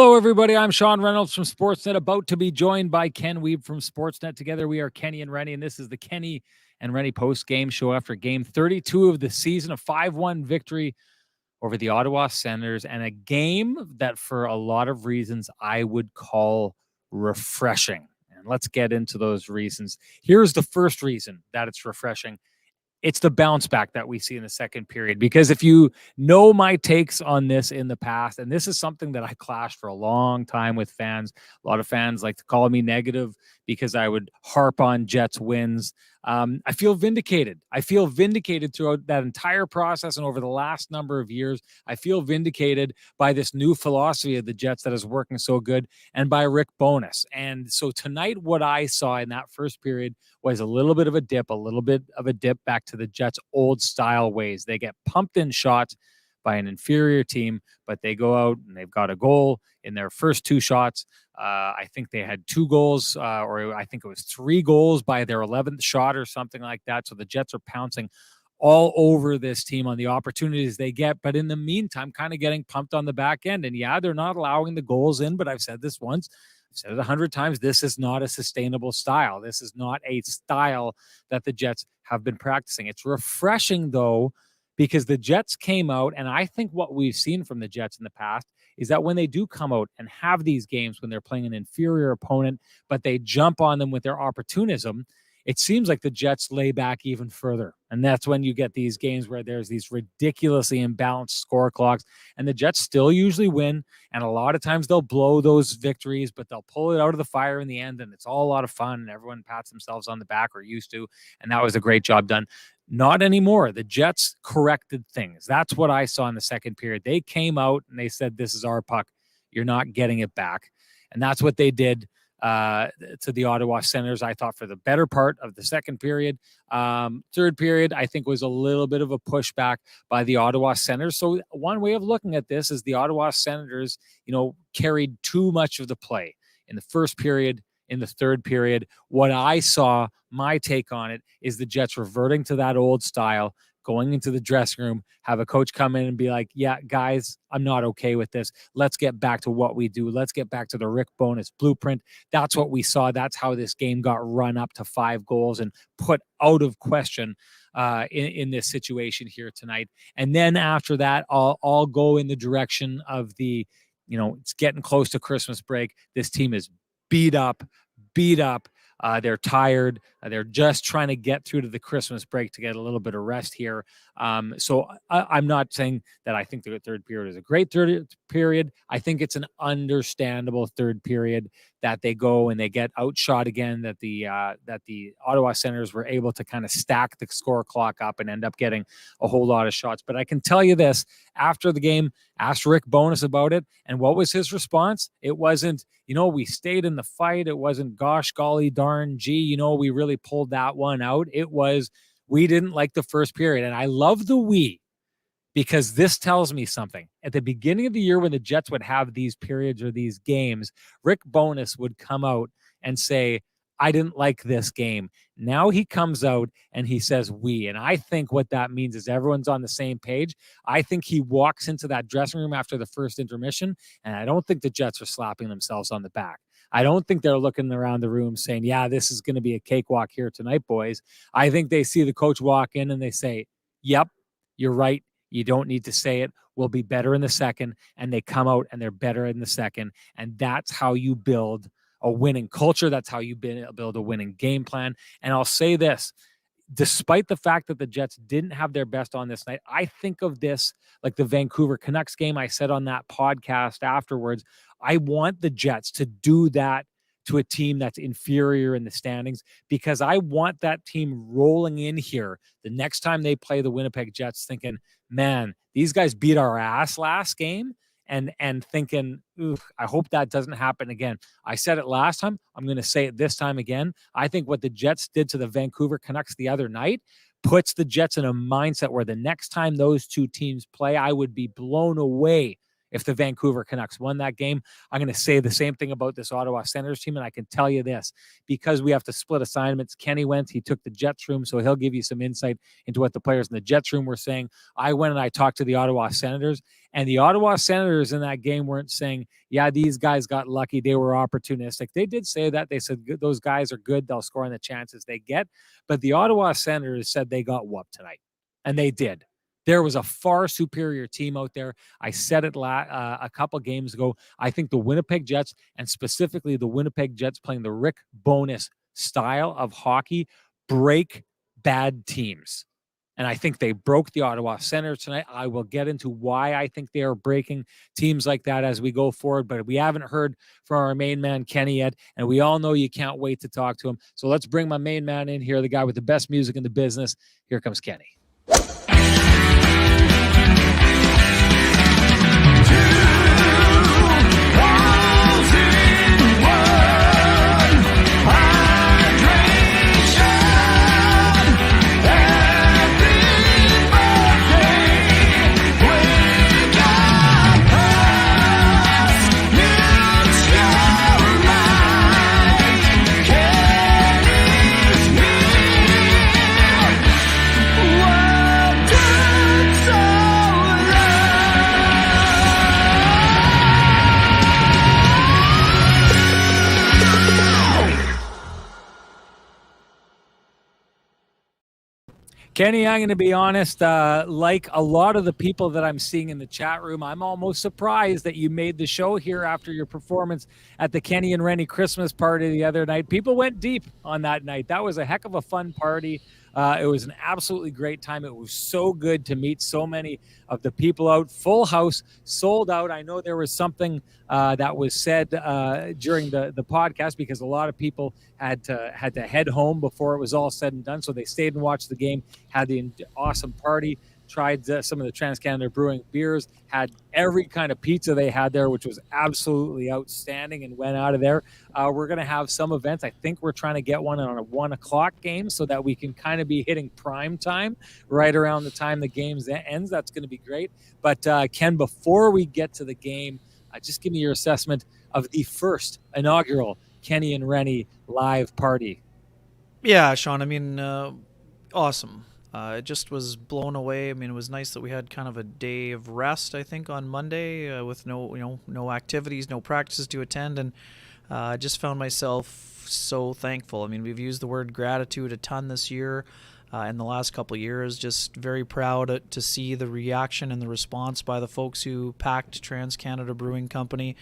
Hello, everybody. I'm Sean Reynolds from Sportsnet, about to be joined by Ken Wiebe from Sportsnet. Together, we are Kenny and Renny, and this is the Kenny and Renny post-game show after Game 32 of the season, a 5-1 victory over the Ottawa Senators, and a game that, for a lot of reasons, I would call refreshing. And let's get into those reasons. Here's the first reason that it's refreshing. It's the bounce back that we see in the second period. Because if you know my takes on this in the past, and this is something that I clashed for a long time with fans. A lot of fans like to call me negative because I would harp on Jets wins. I feel vindicated. I feel vindicated throughout that entire process and over the last number of years. I feel vindicated by this new philosophy of the Jets that is working so good, and by Rick Bowness. And so tonight, what I saw in that first period was a little bit of a dip back to the Jets' old style ways. They get pumped in shots by an inferior team, but they go out and they've got a goal in their first two shots. I think they had 2 goals, or I think it was 3 goals by their 11th shot or something like that. So the Jets are pouncing all over this team on the opportunities they get, but in the meantime, kind of getting pumped on the back end. And yeah, they're not allowing the goals in, but I've said this once, I've said it 100 times, this is not a sustainable style. This is not a style that the Jets have been practicing. It's refreshing, though, because the Jets came out, and I think what we've seen from the Jets in the past is that when they do come out and have these games when they're playing an inferior opponent, but they jump on them with their opportunism, it seems like the Jets lay back even further. And that's when you get these games where there's these ridiculously imbalanced score clocks, and the Jets still usually win. And a lot of times they'll blow those victories, but they'll pull it out of the fire in the end, and it's all a lot of fun, and everyone pats themselves on the back, or used to, and that was a great job done. Not anymore. The Jets corrected things. That's what I saw in the second period. They came out and they said, this is our puck. You're not getting it back. And that's what they did to the Ottawa Senators, I thought, for the better part of the second period. Third period, I think, was a little bit of a pushback by the Ottawa Senators. So one way of looking at this is the Ottawa Senators, carried too much of the play in the first period. In the third period, what I saw, my take on it, is the Jets reverting to that old style, going into the dressing room, have a coach come in and be like, yeah, guys, I'm not okay with this. Let's get back to what we do. Let's get back to the Rick Bowness blueprint. That's what we saw. That's how this game got run up to 5 goals and put out of question in this situation here tonight. And then after that, I'll go in the direction of it's getting close to Christmas break. This team is beat up. They're tired. They're just trying to get through to the Christmas break to get a little bit of rest here. So I'm not saying that I think the third period is a great third period. I think it's an understandable third period that they go and they get outshot again, that the Ottawa Senators were able to kind of stack the score clock up and end up getting a whole lot of shots. But I can tell you this, after the game, asked Rick Bowness about it, and what was his response? It wasn't, we stayed in the fight. It wasn't, gosh, golly, darn, gee, we really pulled that one out. It was, we didn't like the first period. And I love the we, because this tells me something. At the beginning of the year, when the Jets would have these periods or these games, Rick Bowness would come out and say, I didn't like this game. Now he comes out and he says we. And I think what that means is everyone's on the same page. I think he walks into that dressing room after the first intermission, and I don't think the Jets are slapping themselves on the back. I don't think they're looking around the room saying, yeah, this is going to be a cakewalk here tonight, boys. I think they see the coach walk in and they say, yep, you're right. You don't need to say it. We'll be better in the second. And they come out and they're better in the second. And that's how you build a winning culture. That's how you build a winning game plan. And I'll say this, despite the fact that the Jets didn't have their best on this night, I think of this like the Vancouver Canucks game. I said on that podcast afterwards, I want the Jets to do that to a team that's inferior in the standings, because I want that team rolling in here the next time they play the Winnipeg Jets thinking, man, these guys beat our ass last game, and thinking, ooh, I hope that doesn't happen again. I said it last time. I'm going to say it this time again. I think what the Jets did to the Vancouver Canucks the other night puts the Jets in a mindset where the next time those two teams play, I would be blown away if the Vancouver Canucks won that game. I'm going to say the same thing about this Ottawa Senators team, and I can tell you this, because we have to split assignments. Kenny went, he took the Jets room, so he'll give you some insight into what the players in the Jets room were saying. I went and I talked to the Ottawa Senators, and the Ottawa Senators in that game weren't saying, yeah, these guys got lucky, they were opportunistic. They did say that. They said those guys are good, they'll score on the chances they get. But the Ottawa Senators said they got whooped tonight, and they did. There was a far superior team out there. I said it a couple games ago. I think the Winnipeg Jets, and specifically the Winnipeg Jets playing the Rick Bowness style of hockey, break bad teams. And I think they broke the Ottawa Senators tonight. I will get into why I think they are breaking teams like that as we go forward. But we haven't heard from our main man, Kenny, yet. And we all know you can't wait to talk to him. So let's bring my main man in here, the guy with the best music in the business. Here comes Kenny. Kenny, I'm going to be honest, like a lot of the people that I'm seeing in the chat room, I'm almost surprised that you made the show here after your performance at the Kenny and Renny Christmas party the other night. People went deep on that night. That was a heck of a fun party. It was an absolutely great time. It was so good to meet so many of the people out. Full house, sold out. I know there was something that was said during the podcast, because a lot of people had to head home before it was all said and done. So they stayed and watched the game, had the awesome party, tried some of the TransCanada Brewing beers, had every kind of pizza they had there, which was absolutely outstanding, and went out of there. We're going to have some events. I think we're trying to get one on a 1 o'clock game so that we can kind of be hitting prime time right around the time the game ends. That's going to be great. But Ken, before we get to the game, just give me your assessment of the first inaugural Kenny and Renny live party. Yeah, Sean, I mean, awesome. It just was blown away. I mean, it was nice that we had kind of a day of rest, I think, on Monday with no activities, no practices to attend. And I just found myself so thankful. I mean, we've used the word gratitude a ton this year. In the last couple of years, just very proud to see the reaction and the response by the folks who packed TransCanada Brewing Company.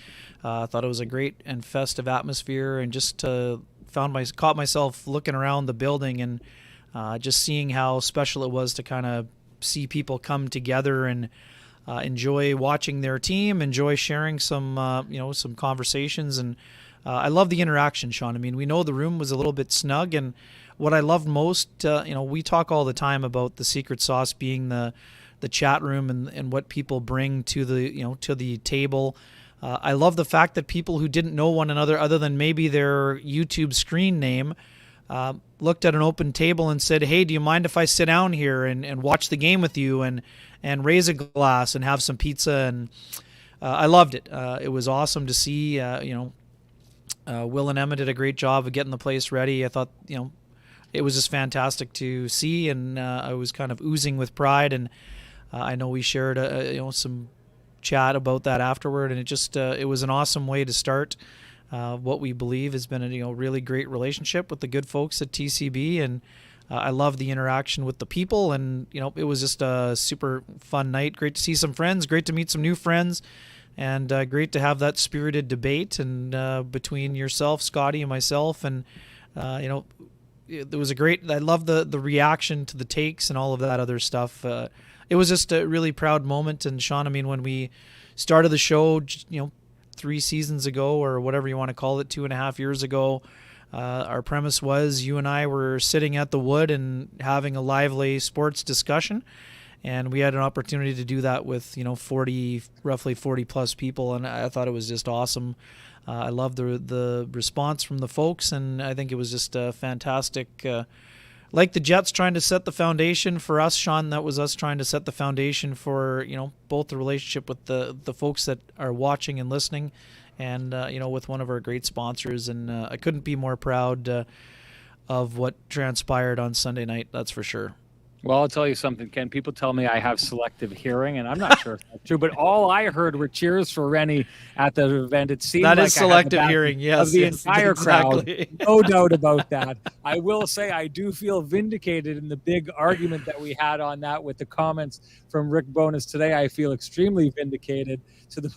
I thought it was a great and festive atmosphere, and just caught myself looking around the building and just seeing how special it was to kind of see people come together and enjoy watching their team, enjoy sharing some conversations. And I love the interaction, Sean. I mean, we know the room was a little bit snug, and what I loved most, we talk all the time about the secret sauce being the chat room and what people bring to the table. I love the fact that people who didn't know one another, other than maybe their YouTube screen name, looked at an open table and said, hey, do you mind if I sit down here and watch the game with you and raise a glass and have some pizza? And I loved it. It was awesome to see. Will and Emma did a great job of getting the place ready. I thought, it was just fantastic to see, and I was kind of oozing with pride. And I know we shared some chat about that afterward, and it was an awesome way to start what we believe has been a really great relationship with the good folks at TCB. And I love the interaction with the people, and it was just a super fun night. Great to see some friends, great to meet some new friends, and great to have that spirited debate and between yourself, Scotty, and myself. And it was I love the reaction to the takes and all of that other stuff. It was just a really proud moment. And Sean, I mean, when we started the show, 3 seasons ago, or whatever you want to call it, 2.5 years ago, our premise was you and I were sitting at the Wood and having a lively sports discussion. And we had an opportunity to do that with, roughly 40 plus people. And I thought it was just awesome. I love the response from the folks, and I think it was just a fantastic like the Jets trying to set the foundation for us, Sean. That was us trying to set the foundation for, both the relationship with the folks that are watching and listening, and with one of our great sponsors. And I couldn't be more proud of what transpired on Sunday night. That's for sure. Well, I'll tell you something, Ken. People tell me I have selective hearing, and I'm not sure if that's true. But all I heard were cheers for Renny at the event. It seemed that like is selective hearing, yes, of the yes, entire exactly. crowd. No doubt about that. I will say I do feel vindicated in the big argument that we had on that with the comments from Rick Bowness today. I feel extremely vindicated to the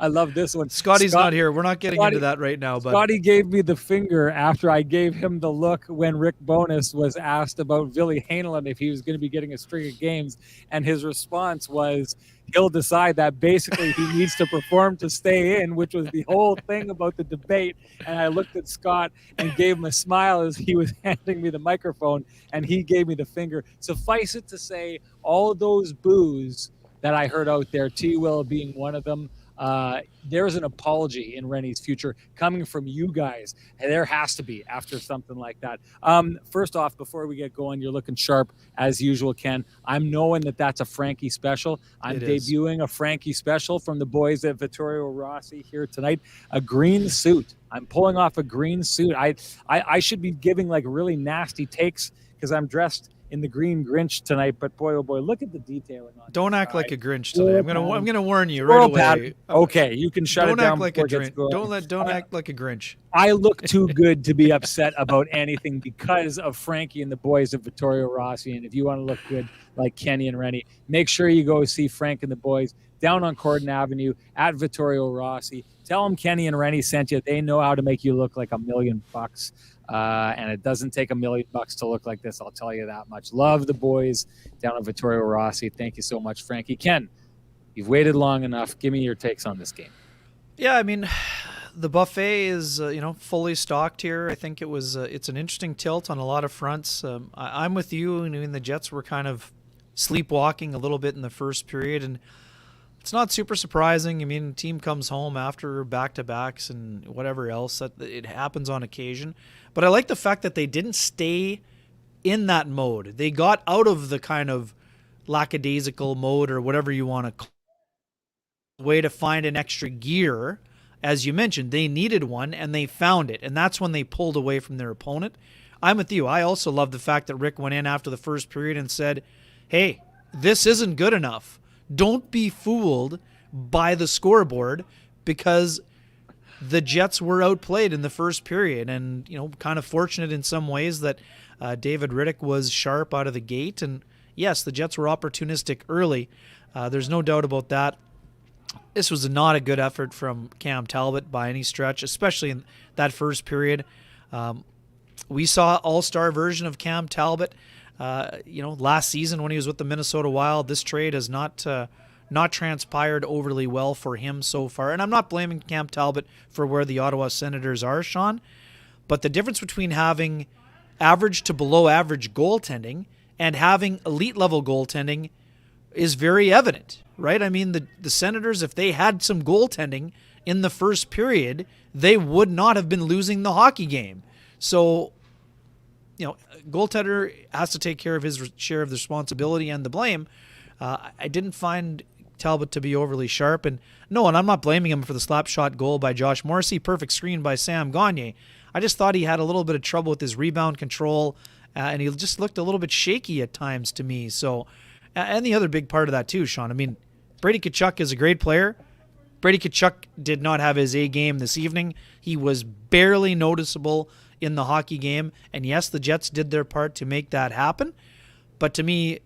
I love this one. Scotty's not here. We're not getting into that right now. But Scotty gave me the finger after I gave him the look when Rick Bowness was asked about Ville Heinola and if he was going to be getting a string of games. And his response was, he'll decide that basically he needs to perform to stay in, which was the whole thing about the debate. And I looked at Scott and gave him a smile as he was handing me the microphone, and he gave me the finger. Suffice it to say, all those boos that I heard out there, T-Will being one of them, there's an apology in Rennie's future coming from you guys. There has to be after something like that. First off, before we get going, you're looking sharp as usual, Ken. I'm knowing that that's a Frankie special. I'm debuting a Frankie special from the boys at Vittorio Rossi here tonight. A green suit. I'm pulling off a green suit. I should be giving like really nasty takes because I'm dressed in the green Grinch tonight, but boy, oh boy, look at the detailing on. Don't act like a Grinch today. I'm gonna warn you right away. Okay, you can shut it down. Don't act like a Grinch. Don't act like a Grinch. I look too good to be upset about anything because of Frankie and the boys of Vittorio Rossi. And if you want to look good like Kenny and Renny, make sure you go see Frank and the boys down on Cordon Avenue at Vittorio Rossi. Tell them Kenny and Renny sent you. They know how to make you look like $1 million. And it doesn't take $1 million to look like this. I'll tell you that much. Love the boys down at Vittorio Rossi. Thank you so much, Frankie. Ken, you've waited long enough. Give me your takes on this game. Yeah, I mean, the buffet is fully stocked here. I think it's an interesting tilt on a lot of fronts. I'm with you. I mean, the Jets were kind of sleepwalking a little bit in the first period, and it's not super surprising. I mean, the team comes home after back-to-backs and whatever else. That it happens on occasion. But I like the fact that they didn't stay in that mode. They got out of the kind of lackadaisical mode or whatever you want to call it. Way to find an extra gear. As you mentioned, they needed one, and they found it. And that's when they pulled away from their opponent. I'm with you. I also love the fact that Rick went in after the first period and said, hey, this isn't good enough. Don't be fooled by the scoreboard because the Jets were outplayed in the first period, and kind of fortunate in some ways that David Riddick was sharp out of the gate. And yes, the Jets were opportunistic early. There's no doubt about that. This was not a good effort from Cam Talbot by any stretch, especially in that first period. We saw all-star version of Cam Talbot. Last season when he was with the Minnesota Wild. This trade has not transpired overly well for him so far. And I'm not blaming Cam Talbot for where the Ottawa Senators are, Sean. But the difference between having average to below average goaltending and having elite level goaltending is very evident, right? I mean, the Senators, if they had some goaltending in the first period, they would not have been losing the hockey game. So, goaltender has to take care of his share of the responsibility and the blame. I didn't find Talbot to be overly sharp. And I'm not blaming him for the slap shot goal by Josh Morrissey. Perfect screen by Sam Gagner. I just thought he had a little bit of trouble with his rebound control, and he just looked a little bit shaky at times to me. So, and the other big part of that too, Sean, I mean, Brady Tkachuk is a great player. Brady Tkachuk did not have his A game this evening. He was barely noticeable in the hockey game. And yes, the Jets did their part to make that happen. But to me,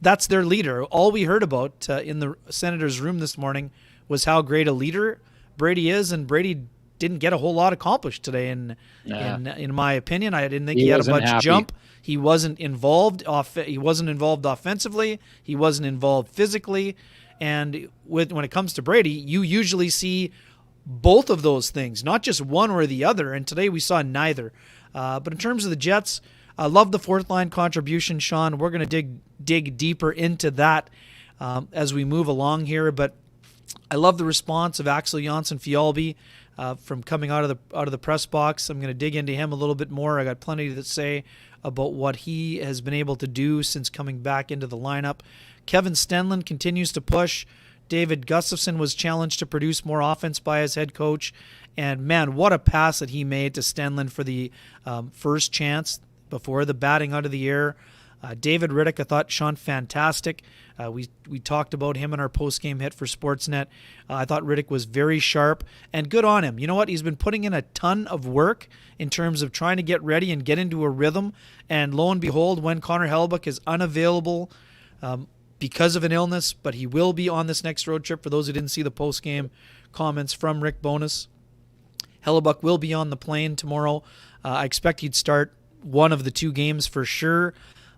that's their leader. All we heard about in the Senators' room this morning was how great a leader Brady is, and Brady didn't get a whole lot accomplished today. In my opinion, I didn't think he had a bunch jump. He wasn't involved. He wasn't involved offensively. He wasn't involved physically. And when it comes to Brady, you usually see both of those things, not just one or the other. And today we saw neither. But in terms of the Jets, I love the fourth line contribution, Sean. We're going to dig deeper into that as we move along here. But I love the response of Axel Jonsson-Fjallby. from coming out of the press box. I'm going to dig into him a little bit more. I got plenty to say about what he has been able to do since coming back into the lineup. Kevin Stenlund continues to push. David Gustafsson was challenged to produce more offense by his head coach. And man, what a pass that he made to Stenlund for the first chance before the batting out of the air. David Riddick, I thought, Sean, fantastic. We talked about him in our post-game hit for Sportsnet. I thought Riddick was very sharp, and good on him. You know what? He's been putting in a ton of work in terms of trying to get ready and get into a rhythm. And lo and behold, when Connor Hellebuyck is unavailable because of an illness, but he will be on this next road trip. For those who didn't see the post-game comments from Rick Bowness, Hellebuyck will be on the plane tomorrow. I expect he'd start one of the two games for sure.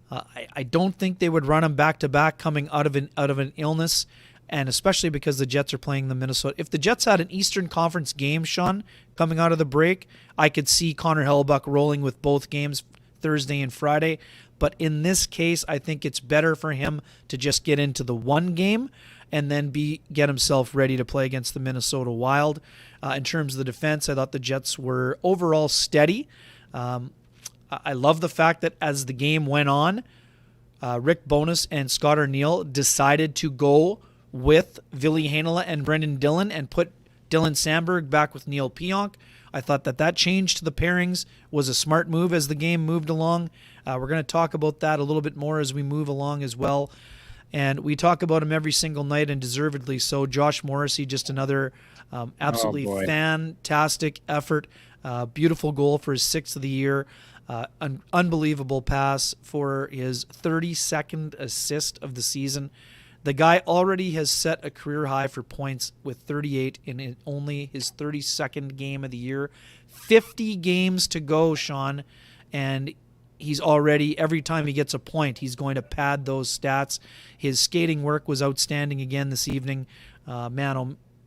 I don't think they would run him back-to-back coming out of an illness, and especially because the Jets are playing the Minnesota. If the Jets had an Eastern Conference game, Sean, coming out of the break, I could see Connor Hellebuyck rolling with both games Thursday and Friday. But in this case, I think it's better for him to just get into the one game and then get himself ready to play against the Minnesota Wild. In terms of the defense, I thought the Jets were overall steady. I love the fact that as the game went on, Rick Bowness and Scott Arniel decided to go with Ville Heinola and Brendan Dillon and put Dylan Sandberg back with Neil Pionk. I thought that change to the pairings was a smart move as the game moved along. We're going to talk about that a little bit more as we move along as well. And we talk about him every single night, and deservedly so. Josh Morrissey, just another absolutely fantastic effort. Beautiful goal for his 6th of the year. An unbelievable pass for his 32nd assist of the season. The guy already has set a career high for points with 38 in only his 32nd game of the year. 50 games to go, Sean, and he's already, every time he gets a point, he's going to pad those stats. His skating work was outstanding again this evening.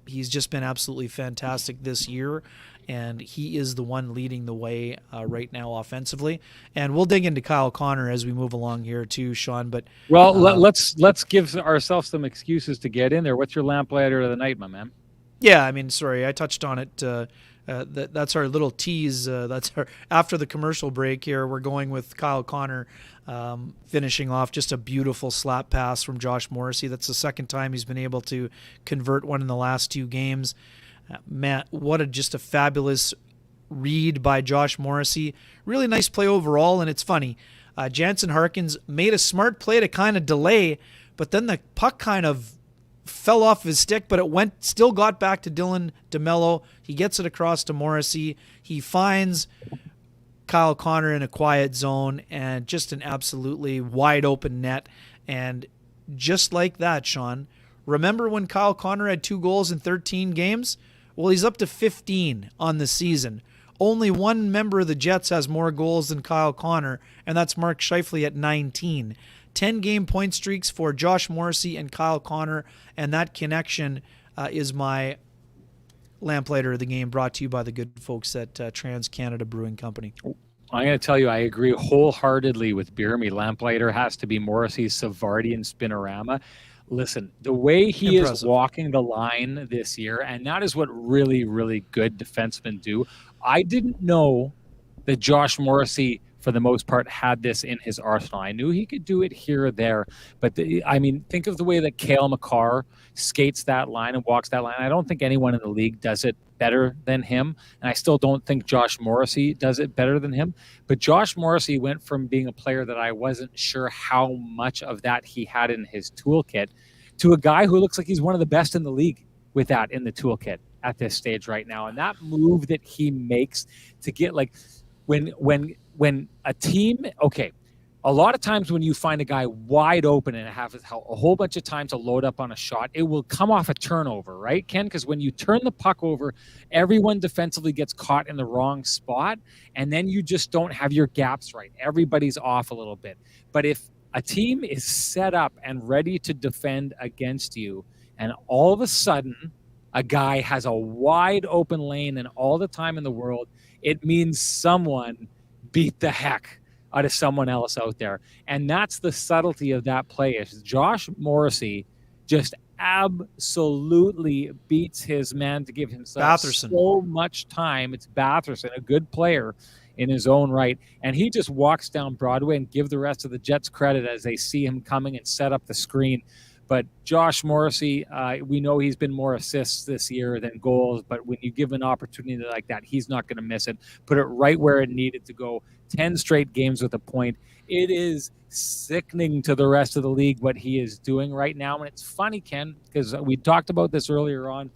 He's just been absolutely fantastic this year, and he is the one leading the way right now offensively. And we'll dig into Kyle Connor as we move along here too, Sean. But let's give ourselves some excuses to get in there. What's your lamplighter of the night, my man? Yeah, I mean, sorry, I touched on it. That's our little tease. That's our after the commercial break here. We're going with Kyle Connor finishing off just a beautiful slap pass from Josh Morrissey. That's the second time he's been able to convert one in the last 2 games. Matt, just a fabulous read by Josh Morrissey. Really nice play overall, and it's funny. Jansen Harkins made a smart play to kind of delay, but then the puck kind of fell off his stick, but it still got back to Dylan DeMello. He gets it across to Morrissey. He finds Kyle Connor in a quiet zone, and just an absolutely wide open net. And just like that, Sean, remember when Kyle Connor had 2 goals in 13 games? Well, he's up to 15 on the season. Only one member of the Jets has more goals than Kyle Connor, and that's Mark Scheifele at 19. 10-game point streaks for Josh Morrissey and Kyle Connor, and that connection is my lamplighter of the game, brought to you by the good folks at Trans-Canada Brewing Company. I'm going to tell you, I agree wholeheartedly with Beermy. Lamplighter has to be Morrissey's Savardian Spinorama. Listen, the way he is walking the line this year, and that is what really, really good defensemen do. I didn't know that Josh Morrissey, for the most part, had this in his arsenal. I knew he could do it here or there, but think of the way that Cale Makar skates that line and walks that line. I don't think anyone in the league does it better than him, and I still don't think Josh Morrissey does it better than him. But Josh Morrissey went from being a player that I wasn't sure how much of that he had in his toolkit to a guy who looks like he's one of the best in the league with that in the toolkit at this stage right now. And that move that he makes to get when a team, a lot of times when you find a guy wide open and have a whole bunch of time to load up on a shot, it will come off a turnover, right, Ken? Because when you turn the puck over, everyone defensively gets caught in the wrong spot, and then you just don't have your gaps right. Everybody's off a little bit. But if a team is set up and ready to defend against you, and all of a sudden a guy has a wide open lane and all the time in the world, it means someone beat the heck out of someone else out there. And that's the subtlety of that play. Is Josh Morrissey just absolutely beats his man to give himself Batherson. so much time. It's Batherson, a good player in his own right. And he just walks down Broadway, and give the rest of the Jets credit as they see him coming and set up the screen. But Josh Morrissey, we know he's been more assists this year than goals, but when you give an opportunity like that, he's not going to miss it. Put it right where it needed to go. 10 straight games with a point. It is sickening to the rest of the league what he is doing right now. And it's funny, Ken, because we talked about this earlier on.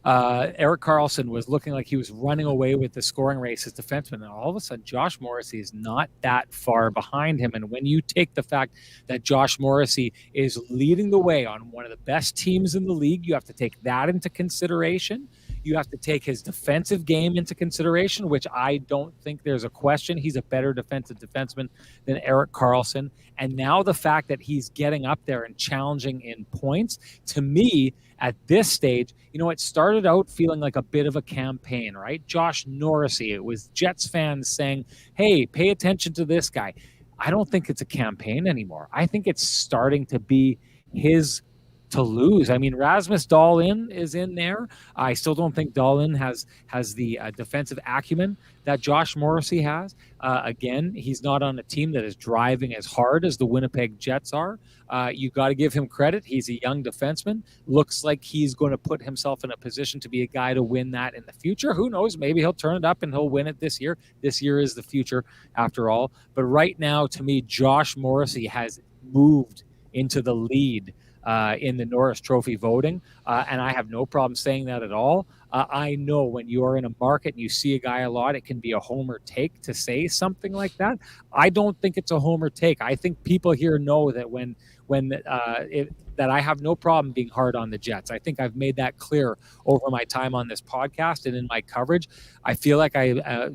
Erik Karlsson was looking like he was running away with the scoring race as defenseman, and all of a sudden Josh Morrissey is not that far behind him. And when you take the fact that Josh Morrissey is leading the way on one of the best teams in the league, you have to take that into consideration. You have to take his defensive game into consideration, which I don't think there's a question. He's a better defensive defenseman than Erik Karlsson. And now the fact that he's getting up there and challenging in points, to me, at this stage, it started out feeling like a bit of a campaign, right? Josh Morrissey, it was Jets fans saying, hey, pay attention to this guy. I don't think it's a campaign anymore. I think it's starting to be his to lose. I mean, Rasmus Dahlin is in there. I still don't think Dahlin has the defensive acumen that Josh Morrissey has. Again, he's not on a team that is driving as hard as the Winnipeg Jets are. You got to give him credit. He's a young defenseman. Looks like he's going to put himself in a position to be a guy to win that in the future. Who knows? Maybe he'll turn it up and he'll win it this year. This year is the future after all. But right now, to me, Josh Morrissey has moved into the lead in the Norris Trophy voting, and I have no problem saying that at all. I know when you are in a market and you see a guy a lot, it can be a homer take to say something like that. I don't think it's a homer take. I think people here know that that I have no problem being hard on the Jets. I think I've made that clear over my time on this podcast and in my coverage. I feel like I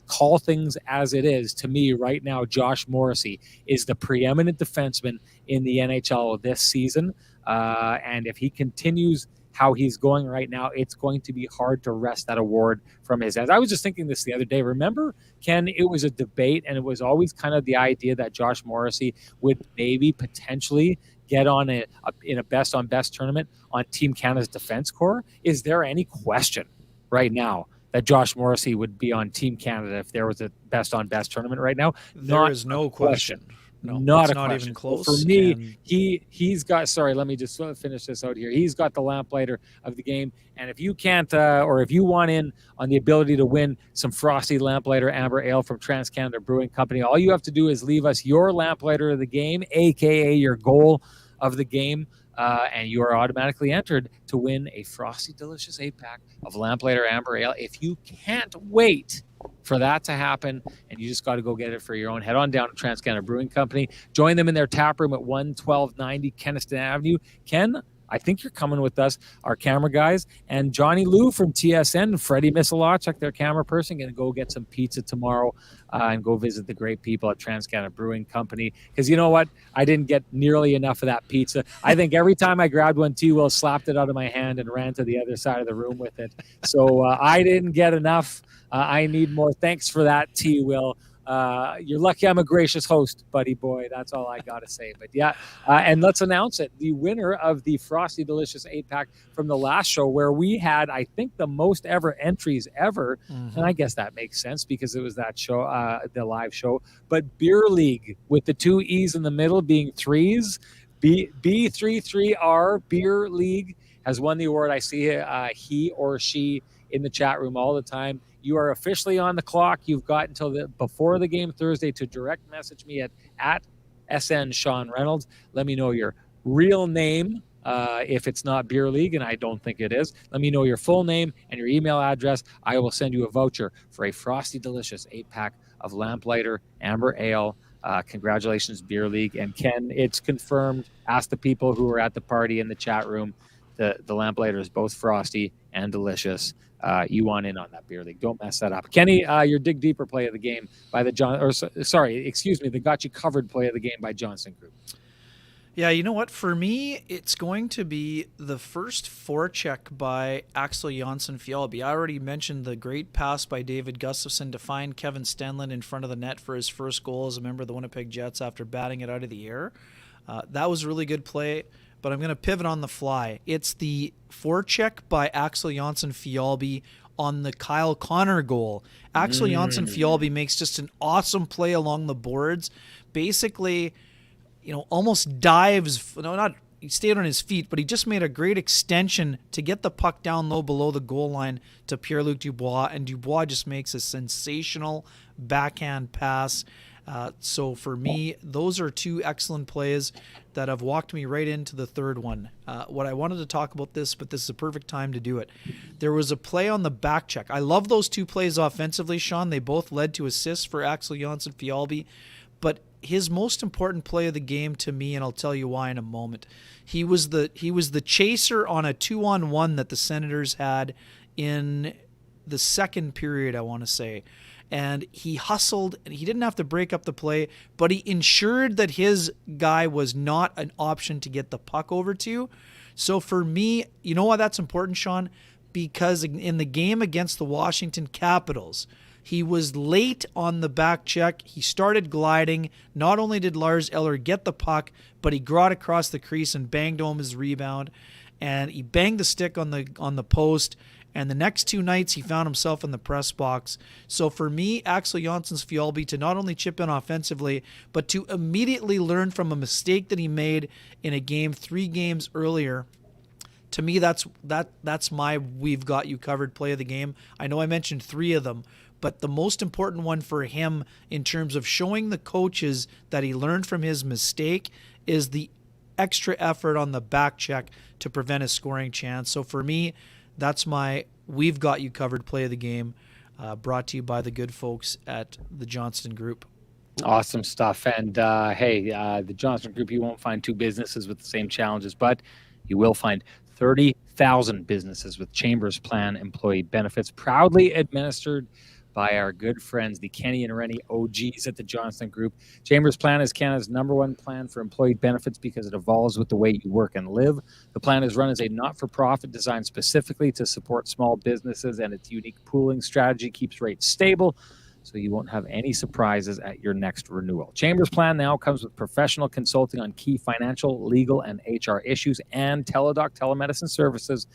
call things as it is. To me right now, Josh Morrissey is the preeminent defenseman in the NHL this season. And if he continues how he's going right now, it's going to be hard to wrest that award from his hands. I was just thinking this the other day. Remember, Ken, it was a debate, and it was always kind of the idea that Josh Morrissey would maybe potentially get on in a best on best tournament on Team Canada's defense corps. Is there any question right now that Josh Morrissey would be on Team Canada if there was a best on best tournament right now? There is no question. No, not it's not question. even close. For me, he's got. Sorry, let me just finish this out here. He's got the lamplighter of the game, and if you can't, or if you want in on the ability to win some frosty lamplighter amber ale from Trans Canada Brewing Company, all you have to do is leave us your lamplighter of the game, aka your goal of the game, and you are automatically entered to win a frosty, delicious 8-pack of lamplighter amber ale. If you can't wait for that to happen, and you just got to go get it for your own, head on down to Trans Canada Brewing Company. Join them in their tap room at 11290 Kenniston Avenue. Ken, I think you're coming with us, our camera guys, and Johnny Lou from TSN, Freddie Missalachuk, their camera person, going to go get some pizza tomorrow and go visit the great people at Trans Canada Brewing Company. Because you know what? I didn't get nearly enough of that pizza. I think every time I grabbed one, T-Will slapped it out of my hand and ran to the other side of the room with it. So I didn't get enough. I need more. Thanks for that, T-Will. You're lucky I'm a gracious host, buddy boy. That's all I got to say. But yeah, and let's announce it. The winner of the Frosty Delicious 8-pack from the last show, where we had, I think, the most ever entries ever. Mm-hmm. And I guess that makes sense because it was that show, the live show. But Beer League, with the two E's in the middle being threes, B33R Beer League has won the award. I see he or she in the chat room all the time. You are officially on the clock. You've got until before the game Thursday to direct message me at SN Sean Reynolds. Let me know your real name if it's not Beer League, and I don't think it is. Let me know your full name and your email address. I will send you a voucher for a Frosty Delicious 8-pack of Lamplighter Amber Ale. Congratulations, Beer League. And Ken, it's confirmed. Ask the people who were at the party in the chat room. The Lamplighter is both frosty and delicious. You want in on that Beer League. Don't mess that up. Kenny, your Dig Deeper play of the game by the the Got You Covered play of the game by Johnson Group. Yeah, you know what? For me, it's going to be the first forecheck by Axel Jonsson-Fjällby. I already mentioned the great pass by David Gustafsson to find Kevin Stenlund in front of the net for his first goal as a member of the Winnipeg Jets after batting it out of the air. That was a really good play but I'm going to pivot on the fly. It's the forecheck by Axel Jonsson-Fjällby on the Kyle Connor goal. Axel Jonsson-Fjällby makes just an awesome play along the boards. Basically, almost dives. No, not he stayed on his feet, but he just made a great extension to get the puck down low below the goal line to Pierre-Luc Dubois, and Dubois just makes a sensational backhand pass. So for me, those are two excellent plays that have walked me right into the third one. What I wanted to talk about this, but this is a perfect time to do it. There was a play on the back check. I love those two plays offensively, Sean. They both led to assists for Axel Jonsson-Fjällby, but his most important play of the game to me, and I'll tell you why in a moment. He was the chaser on a 2-on-1 that the Senators had in the second period, I want to say. And he hustled, and he didn't have to break up the play, but he ensured that his guy was not an option to get the puck over to. So for me, you know why that's important, Sean? Because in the game against the Washington Capitals, he was late on the back check. He started gliding. Not only did Lars Eller get the puck, but he got across the crease and banged home his rebound. And he banged the stick on the post. And the next two nights, he found himself in the press box. So for me, Axel Jonsson-Fjällby to not only chip in offensively, but to immediately learn from a mistake that he made in a game 3 games earlier. To me, that's my "we've got you covered" play of the game. I know I mentioned 3 of them, but the most important one for him in terms of showing the coaches that he learned from his mistake is the extra effort on the back check to prevent a scoring chance. So for me, that's my "we've got you covered" play of the game, brought to you by the good folks at the Johnston Group. Awesome stuff. And the Johnston Group, you won't find 2 businesses with the same challenges, but you will find 30,000 businesses with Chambers Plan employee benefits, proudly administered by our good friends, the Kenny and Renny OGs at the Johnston Group. Chambers Plan is Canada's #1 plan for employee benefits because it evolves with the way you work and live. The plan is run as a not-for-profit designed specifically to support small businesses, and its unique pooling strategy keeps rates stable, so you won't have any surprises at your next renewal. Chambers Plan now comes with professional consulting on key financial, legal, and HR issues, and teledoc telemedicine services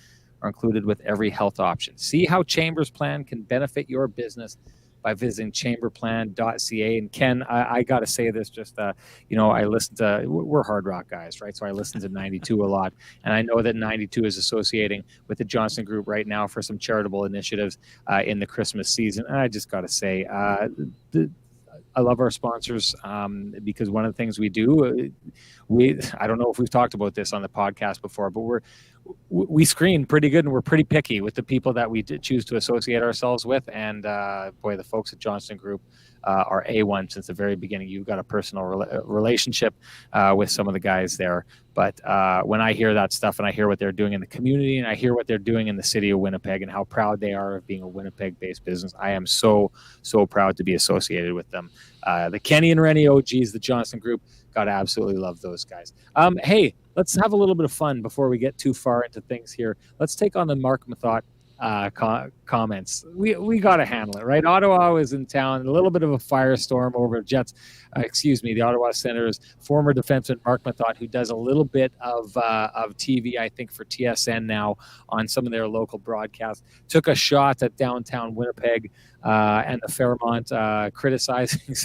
are included with every health option. See how Chambers Plan can benefit your business by visiting chamberplan.ca. And Ken, I got to say this, I listen to, we're hard rock guys, right? So I listen to 92 a lot. And I know that 92 is associating with the Johnston Group right now for some charitable initiatives in the Christmas season. And I just got to say, I love our sponsors because one of the things we do, I don't know if we've talked about this on the podcast before, but we screen pretty good and we're pretty picky with the people that we choose to associate ourselves with. And the folks at Johnston Group are A1 since the very beginning. You've got a personal relationship with some of the guys there. But when I hear that stuff and I hear what they're doing in the community and I hear what they're doing in the city of Winnipeg and how proud they are of being a Winnipeg-based business, I am so, so proud to be associated with them. The Kenny and Renny OGs, the Johnston Group, gotta absolutely love those guys. Hey, let's have a little bit of fun before we get too far into things here. Let's take on the Mark Mathot comments. We got to handle it, right? Ottawa was in town, a little bit of a firestorm over Jets. The Ottawa Senators former defenseman Mark Mathot, who does a little bit of TV, I think, for TSN now on some of their local broadcasts, took a shot at downtown Winnipeg and the Fairmont, criticizing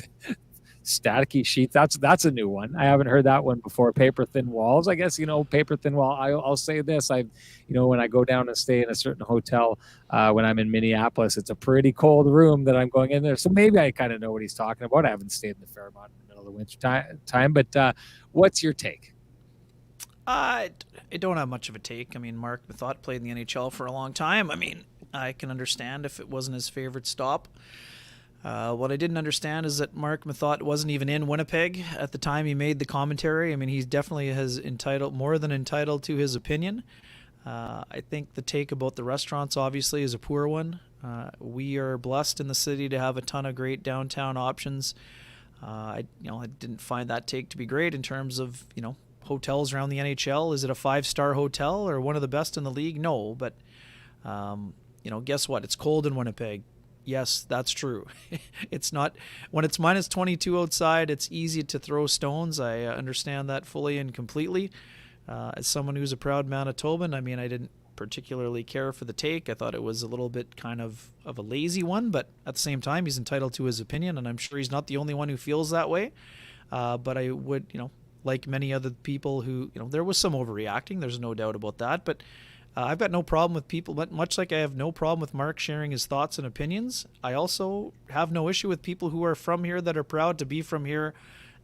staticky sheets. That's a new one. I haven't heard that one before. Paper thin walls. I guess, paper thin wall. I'll say this. When I go down and stay in a certain hotel, when I'm in Minneapolis, it's a pretty cold room that I'm going in there. So maybe I kind of know what he's talking about. I haven't stayed in the Fairmont in the middle of the winter time, but what's your take? I don't have much of a take. I mean, Mark Mathot played in the NHL for a long time. I mean, I can understand if it wasn't his favorite stop. What I didn't understand is that Mark Mathot wasn't even in Winnipeg at the time he made the commentary. I mean, he definitely has more than entitled to his opinion. I think the take about the restaurants obviously is a poor one. We are blessed in the city to have a ton of great downtown options. I didn't find that take to be great in terms of, hotels around the NHL. Is it a 5-star hotel or one of the best in the league? No, but guess what? It's cold in Winnipeg. Yes, that's true. It's not when it's -22 outside. It's easy to throw stones. I understand that fully and completely. As someone who's a proud Manitoban, I mean, I didn't particularly care for the take. I thought it was a little bit kind of a lazy one, but at the same time, he's entitled to his opinion, and I'm sure he's not the only one who feels that way. But I would, like many other people who, there was some overreacting. There's no doubt about that. But I've got no problem with people, but much like I have no problem with Mark sharing his thoughts and opinions, I also have no issue with people who are from here, that are proud to be from here,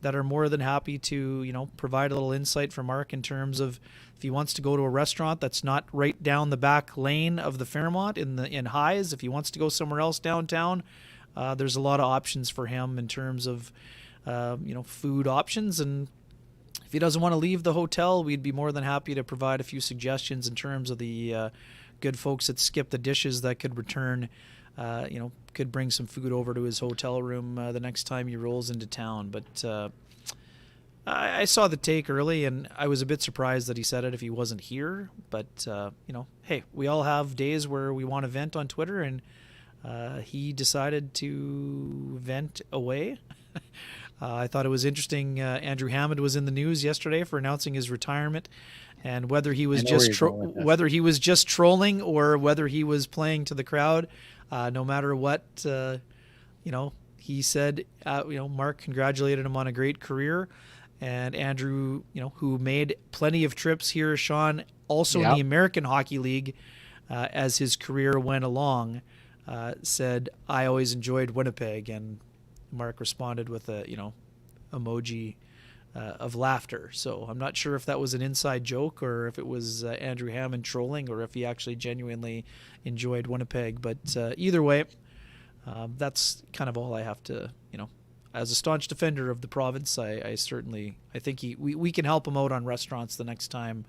that are more than happy to, provide a little insight for Mark in terms of if he wants to go to a restaurant that's not right down the back lane of the Fairmont in Highs, if he wants to go somewhere else downtown, there's a lot of options for him in terms of, food options. And if he doesn't want to leave the hotel, we'd be more than happy to provide a few suggestions in terms of the good folks that Skip the Dishes that could return, could bring some food over to his hotel room the next time he rolls into town. But I saw the take early, and I was a bit surprised that he said it if he wasn't here. But, hey, we all have days where we want to vent on Twitter, and he decided to vent away. I thought it was interesting. Andrew Hammond was in the news yesterday for announcing his retirement, and whether he was just trolling or whether he was playing to the crowd, no matter what, he said, Mark congratulated him on a great career, and Andrew, who made plenty of trips here, Sean, also in the American Hockey League, as his career went along, said, "I always enjoyed Winnipeg," and Mark responded with a, emoji of laughter. So I'm not sure if that was an inside joke or if it was Andrew Hammond trolling or if he actually genuinely enjoyed Winnipeg. But either way, that's kind of all I have to, as a staunch defender of the province, I think we can help him out on restaurants the next time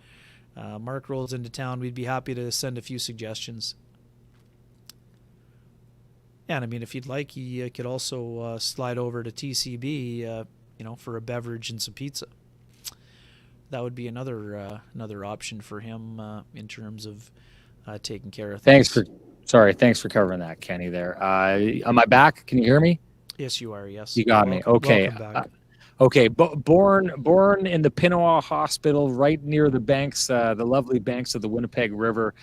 Mark rolls into town. We'd be happy to send a few suggestions. And I mean, if you'd like, he could also slide over to TCB, for a beverage and some pizza. That would be another option for him in terms of taking care of things. Thanks for covering that, Kenny. There, am I back? Can you hear me? Yes, you are. Yes, you got me. Okay. Okay, born in the Pinawa Hospital, right near the banks, the lovely banks of the Winnipeg River.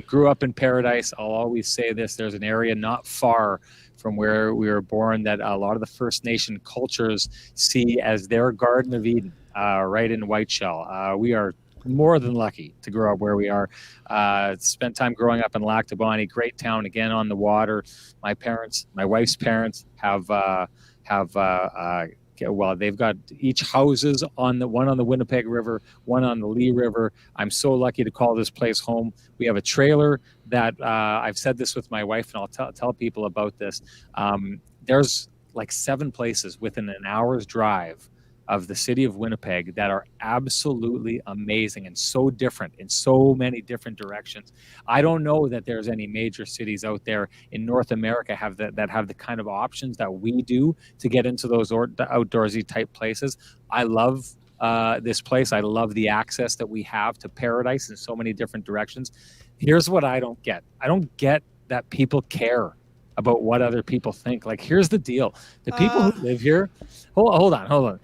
Grew up in Paradise. I'll always say this: there's an area not far from where we were born that a lot of the First Nation cultures see as their Garden of Eden, right in Whiteshell. We are more than lucky to grow up where we are. Spent time growing up in Lac Du Bonnet, great town, again on the water. My wife's parents have they've got each houses on the Winnipeg River, one on the Lee River. I'm so lucky to call this place home. We have a trailer that I've said this with my wife, and I'll tell people about this. There's like 7 places within an hour's drive of the city of Winnipeg that are absolutely amazing and so different in so many different directions. I don't know that there's any major cities out there in North America that have the kind of options that we do to get into those outdoorsy type places. I love this place. I love the access that we have to paradise in so many different directions. Here's what I don't get. I don't get that people care about what other people think. Like, here's the deal. The people who live here, hold on.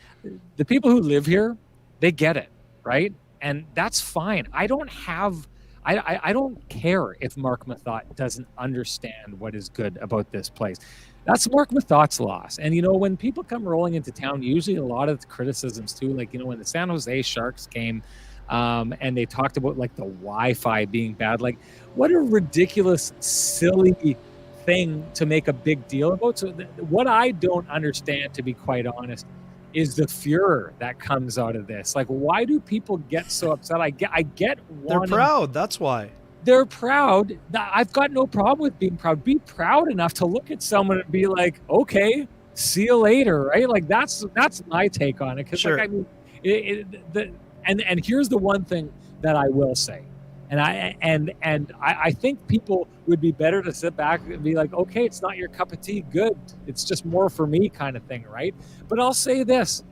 The people who live here, they get it, right? And that's fine. I don't care if Mark Mathot doesn't understand what is good about this place. That's Mark Mathot's loss. And, when people come rolling into town, usually a lot of the criticisms too, like, when the San Jose Sharks came, and they talked about like the Wi-Fi being bad, like, what a ridiculous, silly thing to make a big deal about. So what I don't understand, to be quite honest, is the furor that comes out of this. Like, why do people get so upset? I get they're proud. That's why they're proud. I've got no problem with being proud. Be proud enough to look at someone and be like, okay, see you later, right? Like, that's my take on it. Because sure. Like, I mean, and here's the one thing that I will say. And I think people would be better to sit back and be like, okay, it's not your cup of tea, good. It's just more for me kind of thing, right? But I'll say this.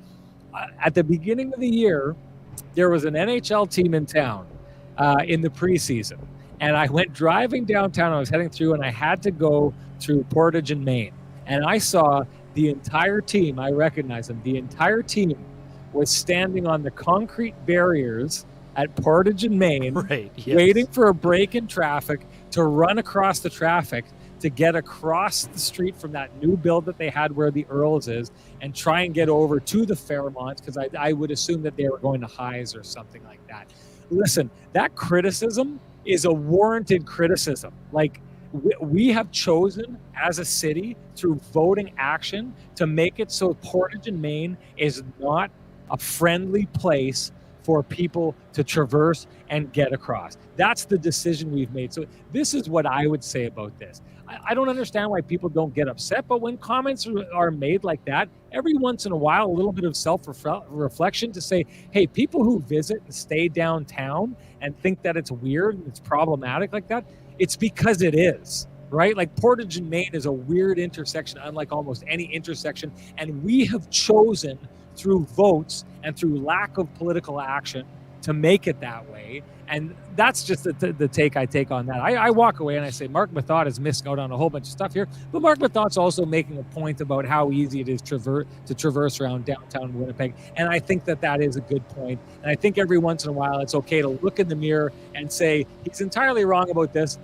At the beginning of the year, there was an NHL team in town in the preseason. And I went driving downtown. I was heading through, and I had to go through Portage and Maine. And I saw the entire team. I recognized them. The entire team was standing on the concrete barriers at Portage and Main, Right. Yes. waiting for a break in traffic to run across the traffic to get across the street from that new build that they had where the Earls is and try and get over to the Fairmont, because I would assume that they were going to Highs or something like that. Listen, that criticism is a warranted criticism. Like, we have chosen as a city through voting action to make it so Portage and Main is not a friendly place for people to traverse and get across. That's the decision we've made. So this is what I would say about this. I don't understand why people don't get upset, but when comments are made like that, every once in a while, a little bit of self-reflection to say, hey, people who visit and stay downtown and think that it's weird and it's problematic like that, it's because it is, right? Like, Portage and Main is a weird intersection, unlike almost any intersection. And we have chosen through votes and through lack of political action to make it that way. And that's just the take I take on that. I walk away and I say, Mark Mathot is missing out on a whole bunch of stuff here, but Mark Mathot's also making a point about how easy it is to traverse around downtown Winnipeg. And I think that is a good point. And I think every once in a while, it's okay to look in the mirror and say, he's entirely wrong about this,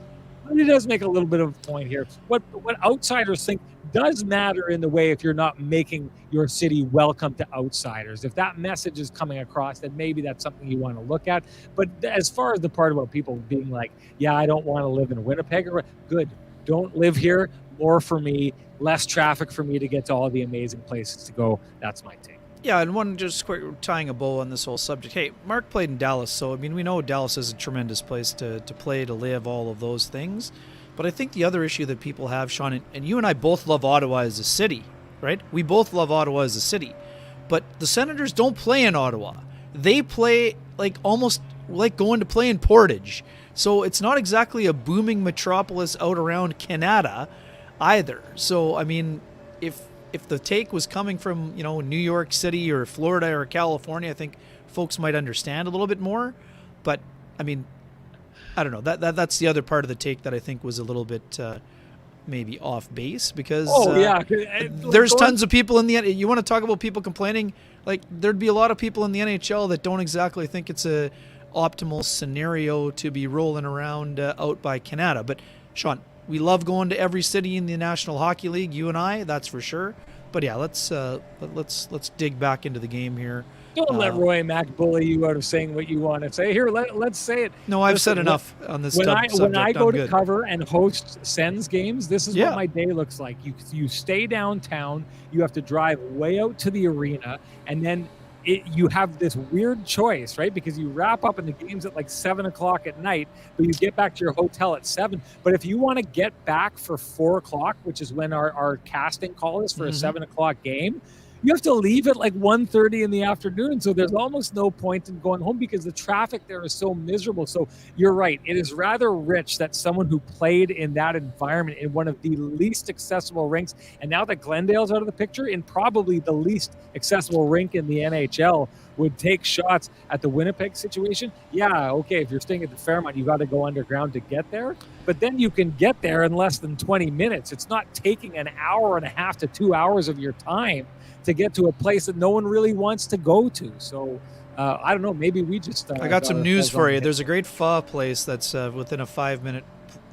but he does make a little bit of a point here. What outsiders think does matter in the way if you're not making your city welcome to outsiders. If that message is coming across, then maybe that's something you want to look at. But as far as the part about people being like, yeah, I don't want to live in Winnipeg, or good, don't live here, more for me, less traffic for me to get to all the amazing places to go. That's my take. Yeah, and one just quick tying a bow on this whole subject. Hey, Mark played in Dallas, so I mean, we know Dallas is a tremendous place to play, to live, all of those things. But I think the other issue that people have, Sean, and you and I both love Ottawa as a city, right? We both love Ottawa as a city. But the Senators don't play in Ottawa. They play like almost like going to play in Portage. So it's not exactly a booming metropolis out around Canada either. So, I mean, if the take was coming from, New York City or Florida or California, I think folks might understand a little bit more. But, I mean, I don't know. That's the other part of the take that I think was a little bit maybe off base, because there's tons of people in the – you want to talk about people complaining? Like, there'd be a lot of people in the NHL that don't exactly think it's a optimal scenario to be rolling around out by Canada. But, Sean, we love going to every city in the National Hockey League, you and I, that's for sure. But, yeah, let's dig back into the game here. Don't let Roy Mack bully you out of saying what you want to say. Here, let's say it. No, I've said enough on this subject. When I go to cover and host Sens games, this is what my day looks like. You stay downtown. You have to drive way out to the arena, and then you have this weird choice, right? Because you wrap up in the games at like 7 o'clock at night, but you get back to your hotel at 7. But if you want to get back for 4 o'clock, which is when our casting call is for a 7 o'clock game, you have to leave at like 1:30 in the afternoon. So there's almost no point in going home because the traffic there is so miserable. So you're right. It is rather rich that someone who played in that environment in one of the least accessible rinks, and now that Glendale's out of the picture, in probably the least accessible rink in the NHL, would take shots at the Winnipeg situation. Yeah, okay, if you're staying at the Fairmont, you got to go underground to get there. But then you can get there in less than 20 minutes. It's not taking an hour and a half to 2 hours of your time to get to a place that no one really wants to go to. So I don't know, maybe we just I got some news for you. There's a great pho place that's within a 5-minute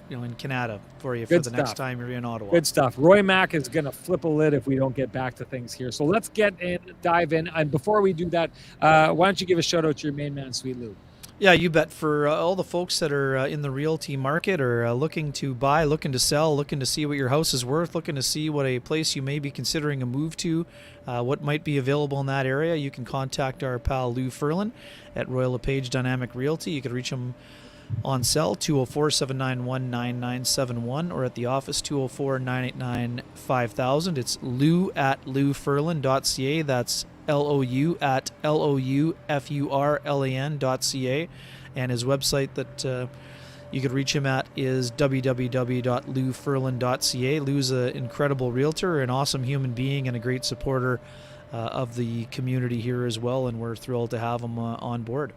in Canada for you for the next time you're in Ottawa. Good stuff. Roy Mack is going to flip a lid if we don't get back to things here. So let's dive in. And before we do that, why don't you give a shout out to your main man, Sweet Lou? Yeah, you bet. For all the folks that are in the realty market or looking to buy, looking to sell, looking to see what your house is worth, looking to see what a place you may be considering a move to, what might be available in that area, you can contact our pal Lou Ferlin at Royal LePage Dynamic Realty. You can reach him on cell 204-791-9971 or at the office 204-989-5000. It's Lou at louferlin.ca. That's LOU at LOUFURLAN.ca, and his website that you could reach him at is www.louferlin.ca. Lou's an incredible realtor, an awesome human being, and a great supporter of the community here as well, and we're thrilled to have him on board.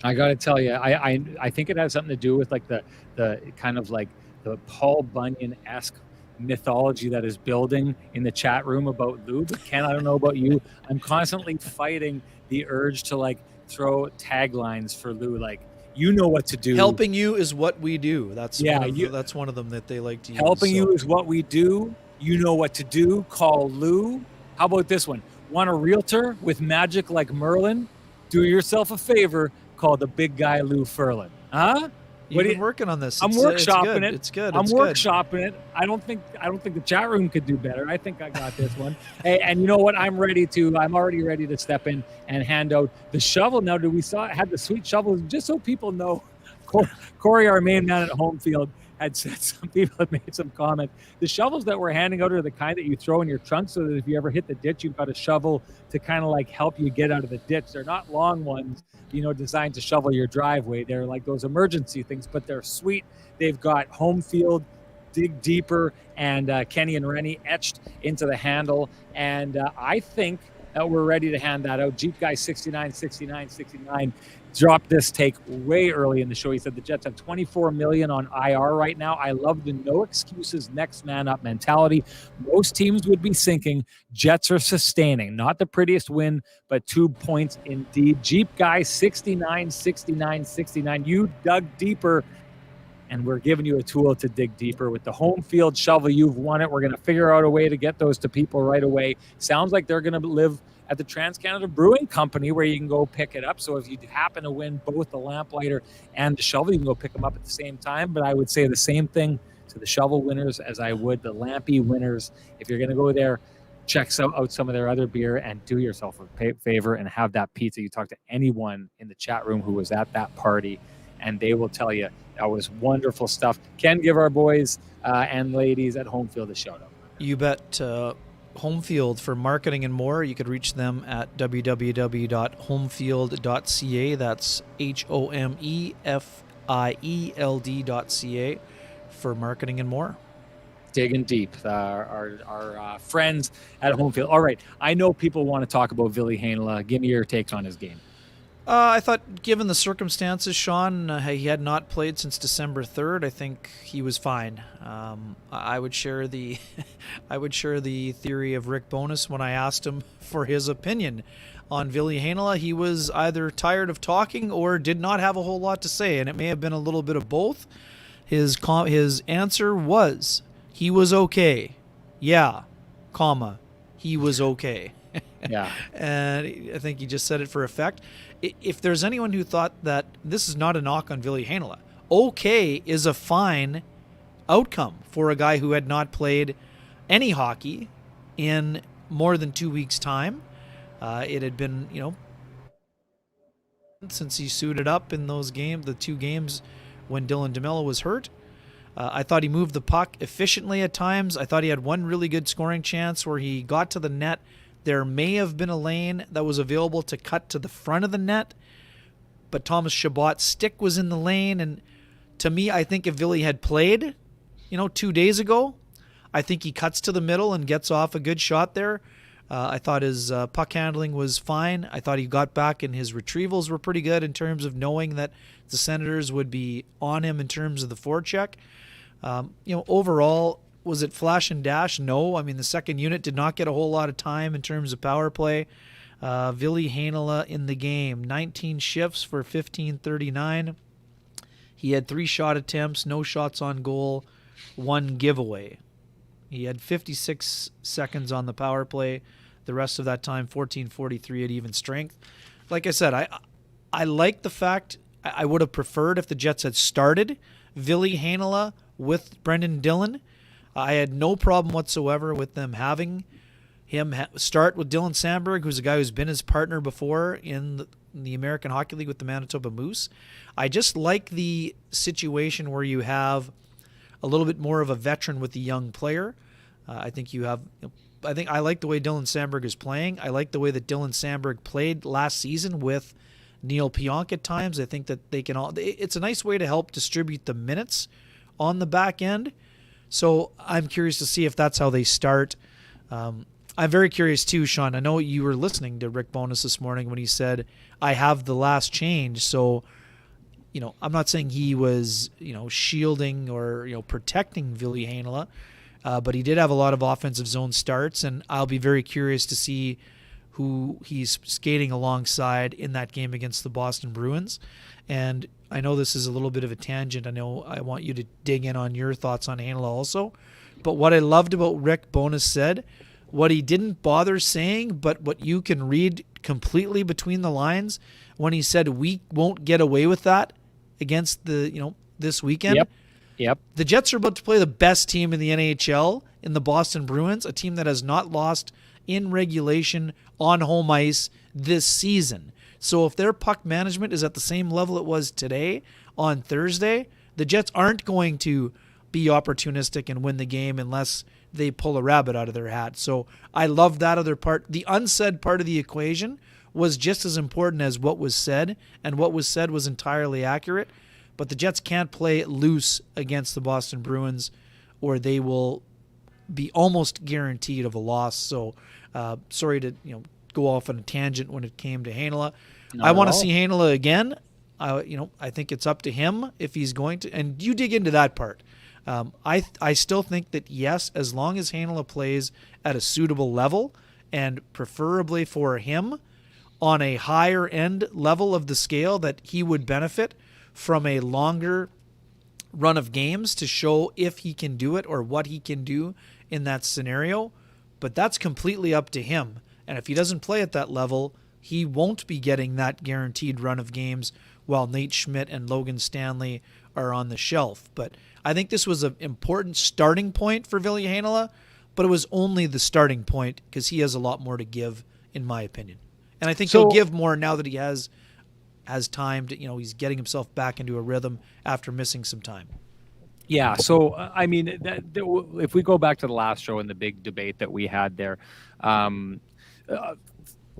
I got to tell you, I think it has something to do with like the kind of like the Paul Bunyan-esque mythology that is building in the chat room about Lou. But Ken, I don't know about you. I'm constantly fighting the urge to like throw taglines for Lou, like, you know what to do. Helping you is what we do. That's Yeah, that's one of them that they like to use. Helping you is what we do. You know what to do. Call Lou. How about this one? Want a realtor with magic like Merlin? Do yourself a favor. Call the big guy Lou Ferlin. Huh? You've been working on this. I'm workshopping it. It's good. I'm workshopping it. I don't think the chat room could do better. I think I got this one. Hey, and you know what? I'm already ready to step in and hand out the shovel. Now, had the sweet shovel, just so people know, Corey, our main man at home field, had said, some people had made some comment. The shovels that we're handing out are the kind that you throw in your trunk so that if you ever hit the ditch, you've got a shovel to kind of like help you get out of the ditch. They're not long ones, designed to shovel your driveway. They're like those emergency things, but they're sweet. They've got home field, dig deeper, and Kenny and Renny etched into the handle. And I think that we're ready to hand that out. Jeep Guy 69 dropped this take way early in the show. He said the Jets have $24 million on IR right now. I love the no excuses, next man up mentality. Most teams would be sinking. Jets are sustaining. Not the prettiest win, but 2 points indeed. Jeep Guy 69. You dug deeper, and we're giving you a tool to dig deeper. With the home field shovel, you've won it. We're going to figure out a way to get those to people right away. Sounds like they're going to live at the Trans-Canada Brewing Company, where you can go pick it up. So if you happen to win both the lamplighter and the shovel, you can go pick them up at the same time. But I would say the same thing to the shovel winners as I would the lampy winners. If you're going to go there, check out some of their other beer and do yourself a favor and have that pizza. You talk to anyone in the chat room who was at that party, and they will tell you that was wonderful stuff. Ken, give our boys and ladies at home field a shout out. You bet. Home Field for marketing and more. You could reach them at www.homefield.ca. That's HOMEFIELD.ca for marketing and more. Digging deep, our friends at Home Field. All right, I know people want to talk about Ville Heinola. Give me your takes on his game. I thought, given the circumstances, Sean, he had not played since December 3rd. I think he was fine. I would share the, theory of Rick Bowness when I asked him for his opinion on Ville Heinola. He was either tired of talking or did not have a whole lot to say, and it may have been a little bit of both. His answer was he was okay. Yeah, comma, he was okay. Yeah. And I think he just said it for effect. If there's anyone who thought that this is not a knock on Ville Heinola, okay is a fine outcome for a guy who had not played any hockey in more than 2 weeks' time. It had been, since he suited up in those games, the 2 games when Dylan DeMello was hurt. I thought he moved the puck efficiently at times. I thought he had one really good scoring chance where he got to the net. There may have been a lane that was available to cut to the front of the net, but Thomas Chabot's stick was in the lane. And to me, I think if Ville had played, 2 days ago, I think he cuts to the middle and gets off a good shot there. I thought his puck handling was fine. I thought he got back and his retrievals were pretty good in terms of knowing that the Senators would be on him in terms of the forecheck. Overall, was it flash and dash? No. I mean, the second unit did not get a whole lot of time in terms of power play. Ville Heinola in the game, 19 shifts for 1539. He had 3 shot attempts, no shots on goal, 1 giveaway. He had 56 seconds on the power play. The rest of that time, 14:43 at even strength. Like I said, I like the fact I would have preferred if the Jets had started Ville Heinola with Brendan Dillon. I had no problem whatsoever with them having him start with Dylan Sandberg, who's a guy who's been his partner before in the American Hockey League with the Manitoba Moose. I just like the situation where you have a little bit more of a veteran with the young player. I think I like the way Dylan Sandberg is playing. I like the way that Dylan Sandberg played last season with Neil Pionk at times. I think that they can it's a nice way to help distribute the minutes on the back end. So I'm curious to see if that's how they start. I'm very curious too, Sean. I know you were listening to Rick Bowness this morning when he said, I have the last change. So, I'm not saying he was, shielding or, protecting Ville Heinola. but he did have a lot of offensive zone starts, and I'll be very curious to see who he's skating alongside in that game against the Boston Bruins. And I know this is a little bit of a tangent. I know I want you to dig in on your thoughts on Heinola also. But what I loved about Rick Bowness said, what he didn't bother saying, but what you can read completely between the lines, when he said we won't get away with that against this weekend. Yep. The Jets are about to play the best team in the NHL in the Boston Bruins, a team that has not lost in regulation on home ice this season. So if their puck management is at the same level it was today on Thursday, the Jets aren't going to be opportunistic and win the game unless they pull a rabbit out of their hat. So I love that other part. The unsaid part of the equation was just as important as what was said, and what was said was entirely accurate. But the Jets can't play loose against the Boston Bruins, or they will be almost guaranteed of a loss. So sorry to go off on a tangent when it came to Heinola. I want to see Heinola again. I think it's up to him if he's going to. And you dig into that part. I still think that, yes, as long as Heinola plays at a suitable level, and preferably for him on a higher end level of the scale, that he would benefit from a longer run of games to show if he can do it or what he can do in that scenario. But that's completely up to him. And if he doesn't play at that level, he won't be getting that guaranteed run of games while Nate Schmidt and Logan Stanley are on the shelf. But I think this was an important starting point for Ville Heinola, but it was only the starting point because he has a lot more to give, in my opinion. And I think he'll give more now that he has time to, he's getting himself back into a rhythm after missing some time. Yeah. So, I mean, if we go back to the last show and the big debate that we had there,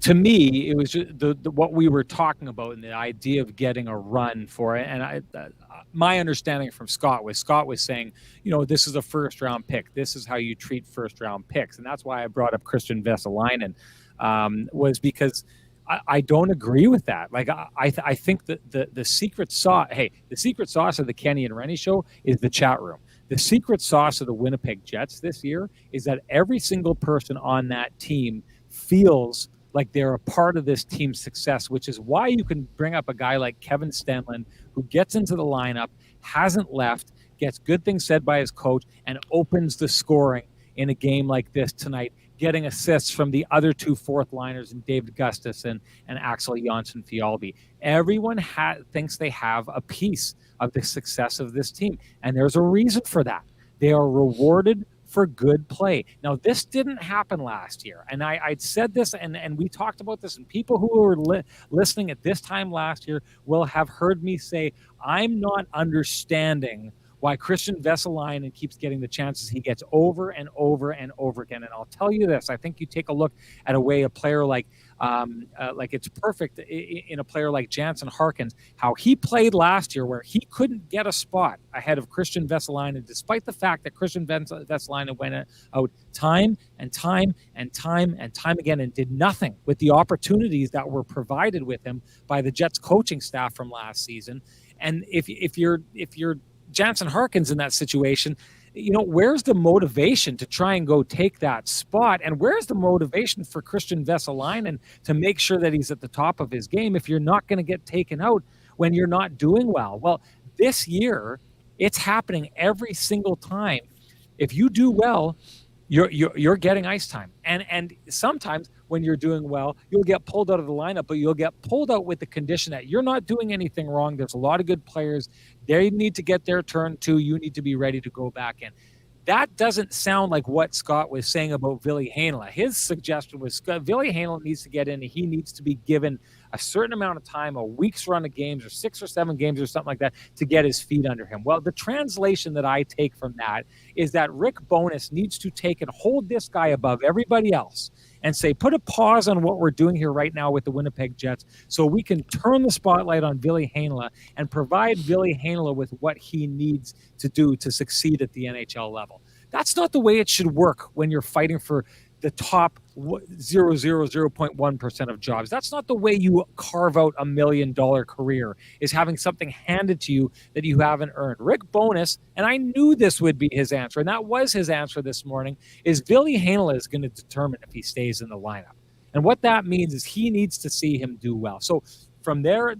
to me, it was just what we were talking about and the idea of getting a run for it. And my understanding from Scott was saying, this is a first round pick. This is how you treat first round picks. And that's why I brought up Christian Vesalainen, was because I don't agree with that. Like, I think that the secret sauce, the secret sauce of the Kenny and Renny show is the chat room. The secret sauce of the Winnipeg Jets this year is that every single person on that team feels like they're a part of this team's success, which is why you can bring up a guy like Kevin Stenlund, who gets into the lineup, hasn't left, gets good things said by his coach, and opens the scoring in a game like this tonight, getting assists from the other two fourth liners in David Gustafsson and Axel Jonsson-Fjallby. Everyone thinks they have a piece of the success of this team, and there's a reason for that. They are rewarded for good play. Now, this didn't happen last year, and I'd said this, and we talked about this, and people who were listening at this time last year will have heard me say, I'm not understanding why Christian Vesalainen keeps getting the chances he gets over and over and over again. And I'll tell you this, I think you take a look at a player like it's perfect in a player like Jansen Harkins, how he played last year where he couldn't get a spot ahead of Christian Vesalainen, despite the fact that Christian Vesalainen went out time and time and time and time again and did nothing with the opportunities that were provided with him by the Jets coaching staff from last season. And if you're Jansen Harkins in that situation, where's the motivation to try and go take that spot? And where's the motivation for Christian Vesalainen to make sure that he's at the top of his game if you're not going to get taken out when you're not doing well? Well, this year, it's happening every single time. If you do well, you're getting ice time. And sometimes when you're doing well, you'll get pulled out of the lineup, but you'll get pulled out with the condition that you're not doing anything wrong. There's a lot of good players. They need to get their turn too. You need to be ready to go back in. That doesn't sound like what Scott was saying about Ville Heinola. His suggestion was Ville Heinola needs to get in, and he needs to be given a certain amount of time, a week's run of games or 6 or 7 games or something like that to get his feet under him. Well, the translation that I take from that is that Rick Bowness needs to take and hold this guy above everybody else and say, put a pause on what we're doing here right now with the Winnipeg Jets so we can turn the spotlight on Ville Heinola and provide Ville Heinola with what he needs to do to succeed at the NHL level. That's not the way it should work when you're fighting for the top 0.1% of jobs. That's not the way you carve out $1 million career, is having something handed to you that you haven't earned. Rick Bowness, and I knew this would be his answer, and that was his answer this morning, is Ville Heinola is going to determine if he stays in the lineup. And what that means is he needs to see him do well. So from there,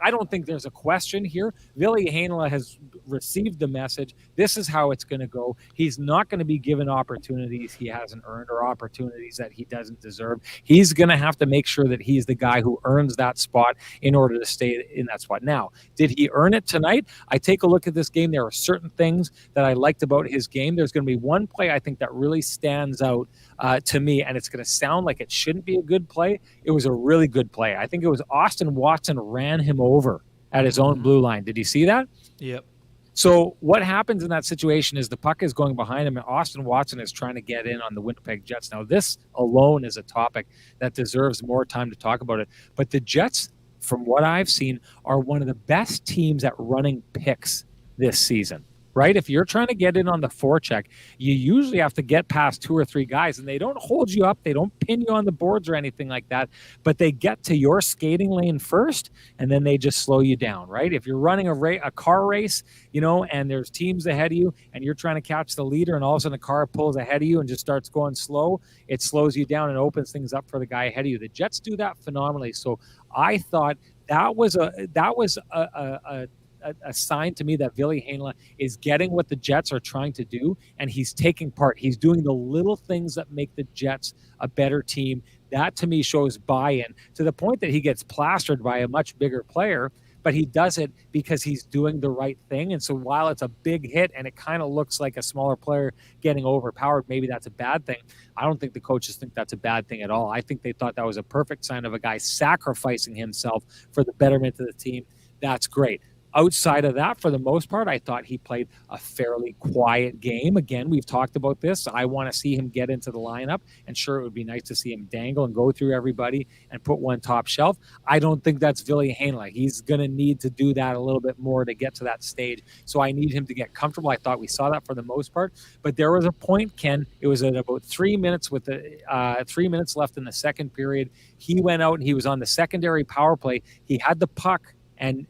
I don't think there's a question here. Ville Heinola has received the message. This is how it's going to go. He's not going to be given opportunities he hasn't earned or opportunities that he doesn't deserve. He's going to have to make sure that he's the guy who earns that spot in order to stay in that spot. Now, did he earn it tonight? I take a look at this game. There are certain things that I liked about his game. There's going to be one play I think that really stands out to me, and it's going to sound like it shouldn't be a good play. It was a really good play. I think it was Austin Watson ran him over at his own blue line. Did you see that? Yep. So what happens in that situation is the puck is going behind him, and Austin Watson is trying to get in on the Winnipeg Jets. Now, this alone is a topic that deserves more time to talk about it. But the Jets, from what I've seen, are one of the best teams at running picks this season. Right? If you're trying to get in on the forecheck, you usually have to get past 2 or 3 guys, and they don't hold you up. They don't pin you on the boards or anything like that, but they get to your skating lane first, and then they just slow you down, right? If you're running a car race, and there's teams ahead of you, and you're trying to catch the leader, and all of a sudden a car pulls ahead of you and just starts going slow, it slows you down and opens things up for the guy ahead of you. The Jets do that phenomenally. So I thought that was a sign to me that Ville Heinola is getting what the Jets are trying to do, and he's taking part. He's doing the little things that make the Jets a better team. That, to me, shows buy-in to the point that he gets plastered by a much bigger player, but he does it because he's doing the right thing. And so while it's a big hit and it kind of looks like a smaller player getting overpowered, maybe that's a bad thing. I don't think the coaches think that's a bad thing at all. I think they thought that was a perfect sign of a guy sacrificing himself for the betterment of the team. That's great. Outside of that, for the most part, I thought he played a fairly quiet game. Again, we've talked about this. I want to see him get into the lineup, and sure, it would be nice to see him dangle and go through everybody and put one top shelf. I don't think that's Ville Heinola. He's going to need to do that a little bit more to get to that stage, so I need him to get comfortable. I thought we saw that for the most part, but there was a point, Ken, it was at about 3 minutes with the 3 minutes left in the second period. He went out and he was on the secondary power play. He had the puck. And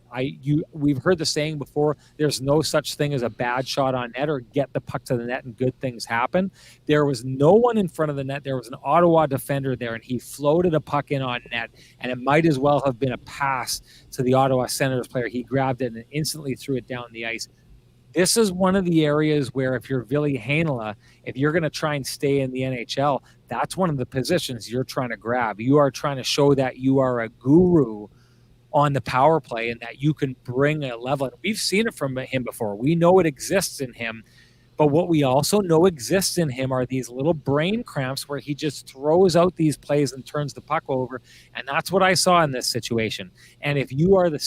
we've heard the saying before, there's no such thing as a bad shot on net or get the puck to the net and good things happen. There was no one in front of the net. There was an Ottawa defender there, and he floated a puck in on net, and it might as well have been a pass to the Ottawa Senators player. He grabbed it and instantly threw it down the ice. This is one of the areas where if you're Ville Heinola, if you're going to try and stay in the NHL, that's one of the positions you're trying to grab. You are trying to show that you are a guru on the power play and that you can bring a level. We've seen it from him before. We know it exists in him, but what we also know exists in him are these little brain cramps where he just throws out these plays and turns the puck over, and that's what I saw in this situation. And if you are the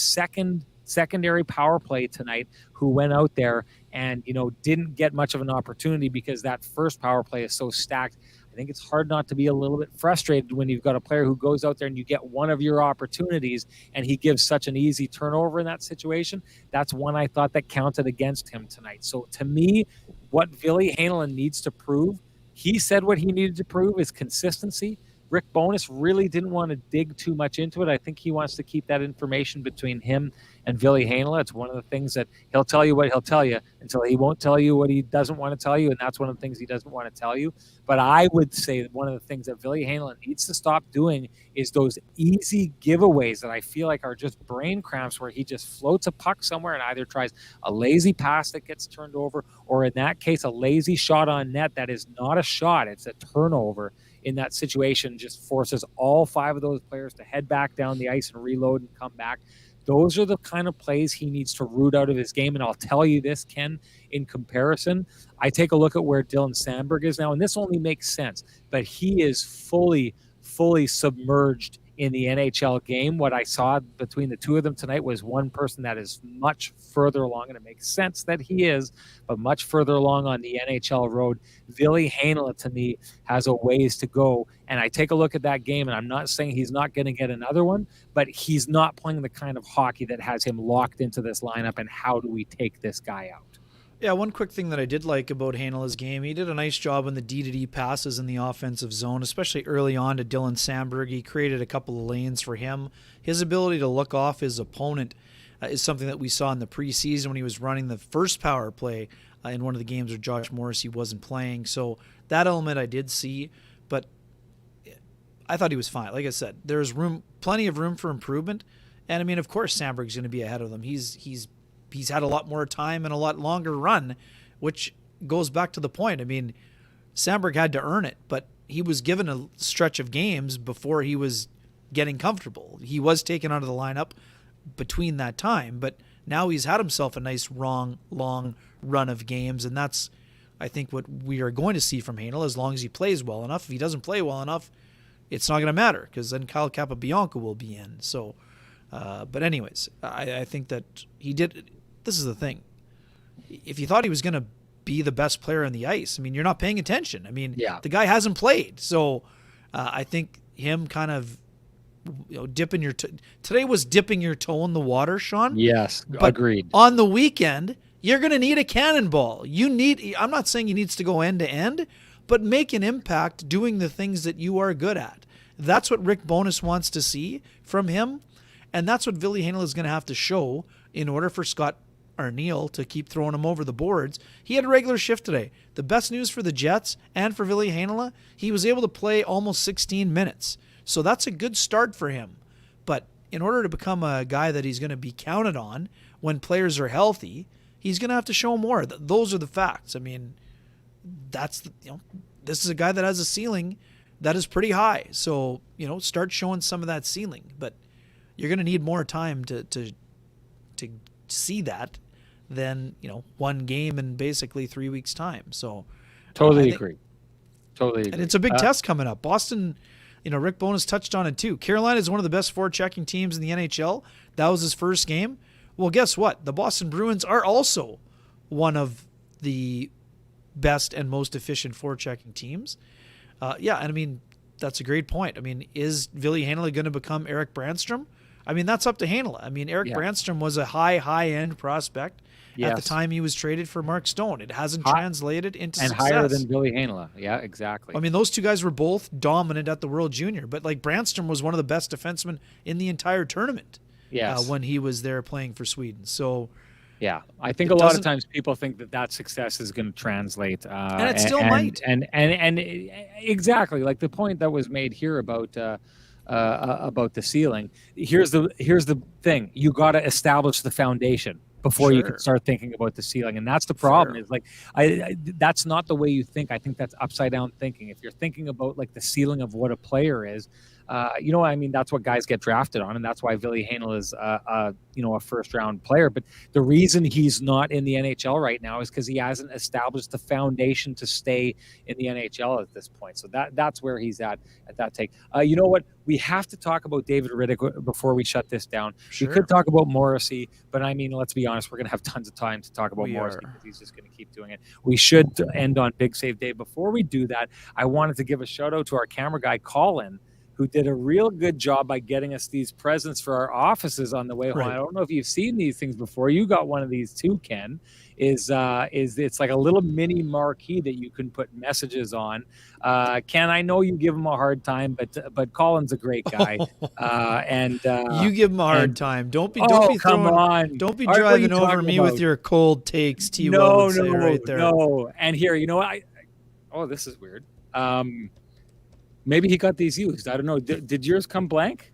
secondary power play tonight who went out there and didn't get much of an opportunity because that first power play is so stacked, I think it's hard not to be a little bit frustrated when you've got a player who goes out there and you get one of your opportunities and he gives such an easy turnover in that situation. That's one I thought that counted against him tonight. So to me, what Ville Heinola needs to prove, he said what he needed to prove is consistency. Rick Bowness really didn't want to dig too much into it. I think he wants to keep that information between him and Ville Heinola. It's one of the things that he'll tell you what he'll tell you until he won't tell you what he doesn't want to tell you, and that's one of the things he doesn't want to tell you. But I would say that one of the things that Ville Heinola needs to stop doing is those easy giveaways that I feel like are just brain cramps where he just floats a puck somewhere and either tries a lazy pass that gets turned over, or in that case, a lazy shot on net that is not a shot, it's a turnover. In that situation, just forces all 5 of those players to head back down the ice and reload and come back. Those are the kind of plays he needs to root out of his game. And I'll tell you this, Ken, in comparison, I take a look at where Dylan Sandberg is now, and this only makes sense, but he is fully submerged in the NHL game. What I saw between the two of them tonight was one person that is much further along, and it makes sense that he is, but much further along on the NHL road. Ville Heinola, to me, has a ways to go. And I take a look at that game, and I'm not saying he's not going to get another one, but he's not playing the kind of hockey that has him locked into this lineup, and how do we take this guy out? Yeah, one quick thing that I did like about Heinola's game, he did a nice job on the D-to-D passes in the offensive zone, especially early on to Dylan Sandberg. He created a couple of lanes for him. His ability to look off his opponent is something that we saw in the preseason when he was running the first power play in one of the games where Josh Morrissey wasn't playing. So that element I did see, but I thought he was fine. Like I said, there's plenty of room for improvement. And I mean, of course, Sandberg's going to be ahead of them. He's had a lot more time and a lot longer run, which goes back to the point. I mean, Sandberg had to earn it, but he was given a stretch of games before he was getting comfortable. He was taken out of the lineup between that time, but now he's had himself a nice long run of games, and that's, I think, what we are going to see from Heinola as long as he plays well enough. If he doesn't play well enough, it's not going to matter because then Kyle Capabianca will be in. So, but anyways, I think that he did. This is the thing. If you thought he was going to be the best player on the ice, I mean, you're not paying attention. I mean, the guy hasn't played. So I think him kind of dipping your today was dipping your toe in the water, Sean. Yes, but agreed. On the weekend, you're going to need a cannonball. I'm not saying he needs to go end to end, but make an impact doing the things that you are good at. That's what Rick Bowness wants to see from him, and that's what Ville Heinola is going to have to show in order for Scott Arniel to keep throwing him over the boards. He had a regular shift today. The best news for the Jets and for Ville Heinola, he was able to play almost 16 minutes. So that's a good start for him. But in order to become a guy that he's going to be counted on when players are healthy, he's going to have to show more. Those are the facts. I mean, this is a guy that has a ceiling that is pretty high. So, start showing some of that ceiling. But you're going to need more time to see that than, one game in basically 3 weeks' time. So Totally agree. And it's a big test coming up. Boston, Rick Bowness touched on it too. Carolina is one of the best forechecking teams in the NHL. That was his first game. Well, guess what? The Boston Bruins are also one of the best and most efficient forechecking teams. And I mean, that's a great point. I mean, is Ville Heinola going to become Eric Brandstrom? I mean, that's up to Heinola. I mean, Eric Brandstrom was a high-end prospect at the time he was traded for Mark Stone. It hasn't translated into success. And higher than Ville Heinola. Yeah, exactly. I mean, those two guys were both dominant at the World Junior, but like Brandstrom was one of the best defensemen in the entire tournament when he was there playing for Sweden. So, yeah, I think a lot of times people think that success is going to translate, and it still might. And exactly like the point that was made here about the ceiling. Here's the thing: you got to establish the foundation before you can start thinking about the ceiling, and that's the problem. Is like that's not the way you think. I think that's upside down thinking. If you're thinking about like the ceiling of what a player is, I mean, that's what guys get drafted on, and that's why Ville Heinola is a first round player. But the reason he's not in the NHL right now is because he hasn't established the foundation to stay in the NHL at this point. So that's where he's at that take. You know what? We have to talk about David Riddick before we shut this down. Sure. We could talk about Morrissey, but I mean, let's be honest, we're going to have tons of time to talk about Morrissey because he's just going to keep doing it. We should end on Big Save Day. Before we do that, I wanted to give a shout out to our camera guy, Colin, who did a real good job by getting us these presents for our offices on the way home. Right. I don't know if you've seen these things before. You got one of these too, Ken. Is it's like a little mini marquee that you can put messages on. Ken, I know you give him a hard time, but Colin's a great guy. You give him a hard time. Don't be come on. Don't be driving over me with your cold takes. No, right there. No. And here, this is weird. Maybe he got these used. I don't know. Did yours come blank?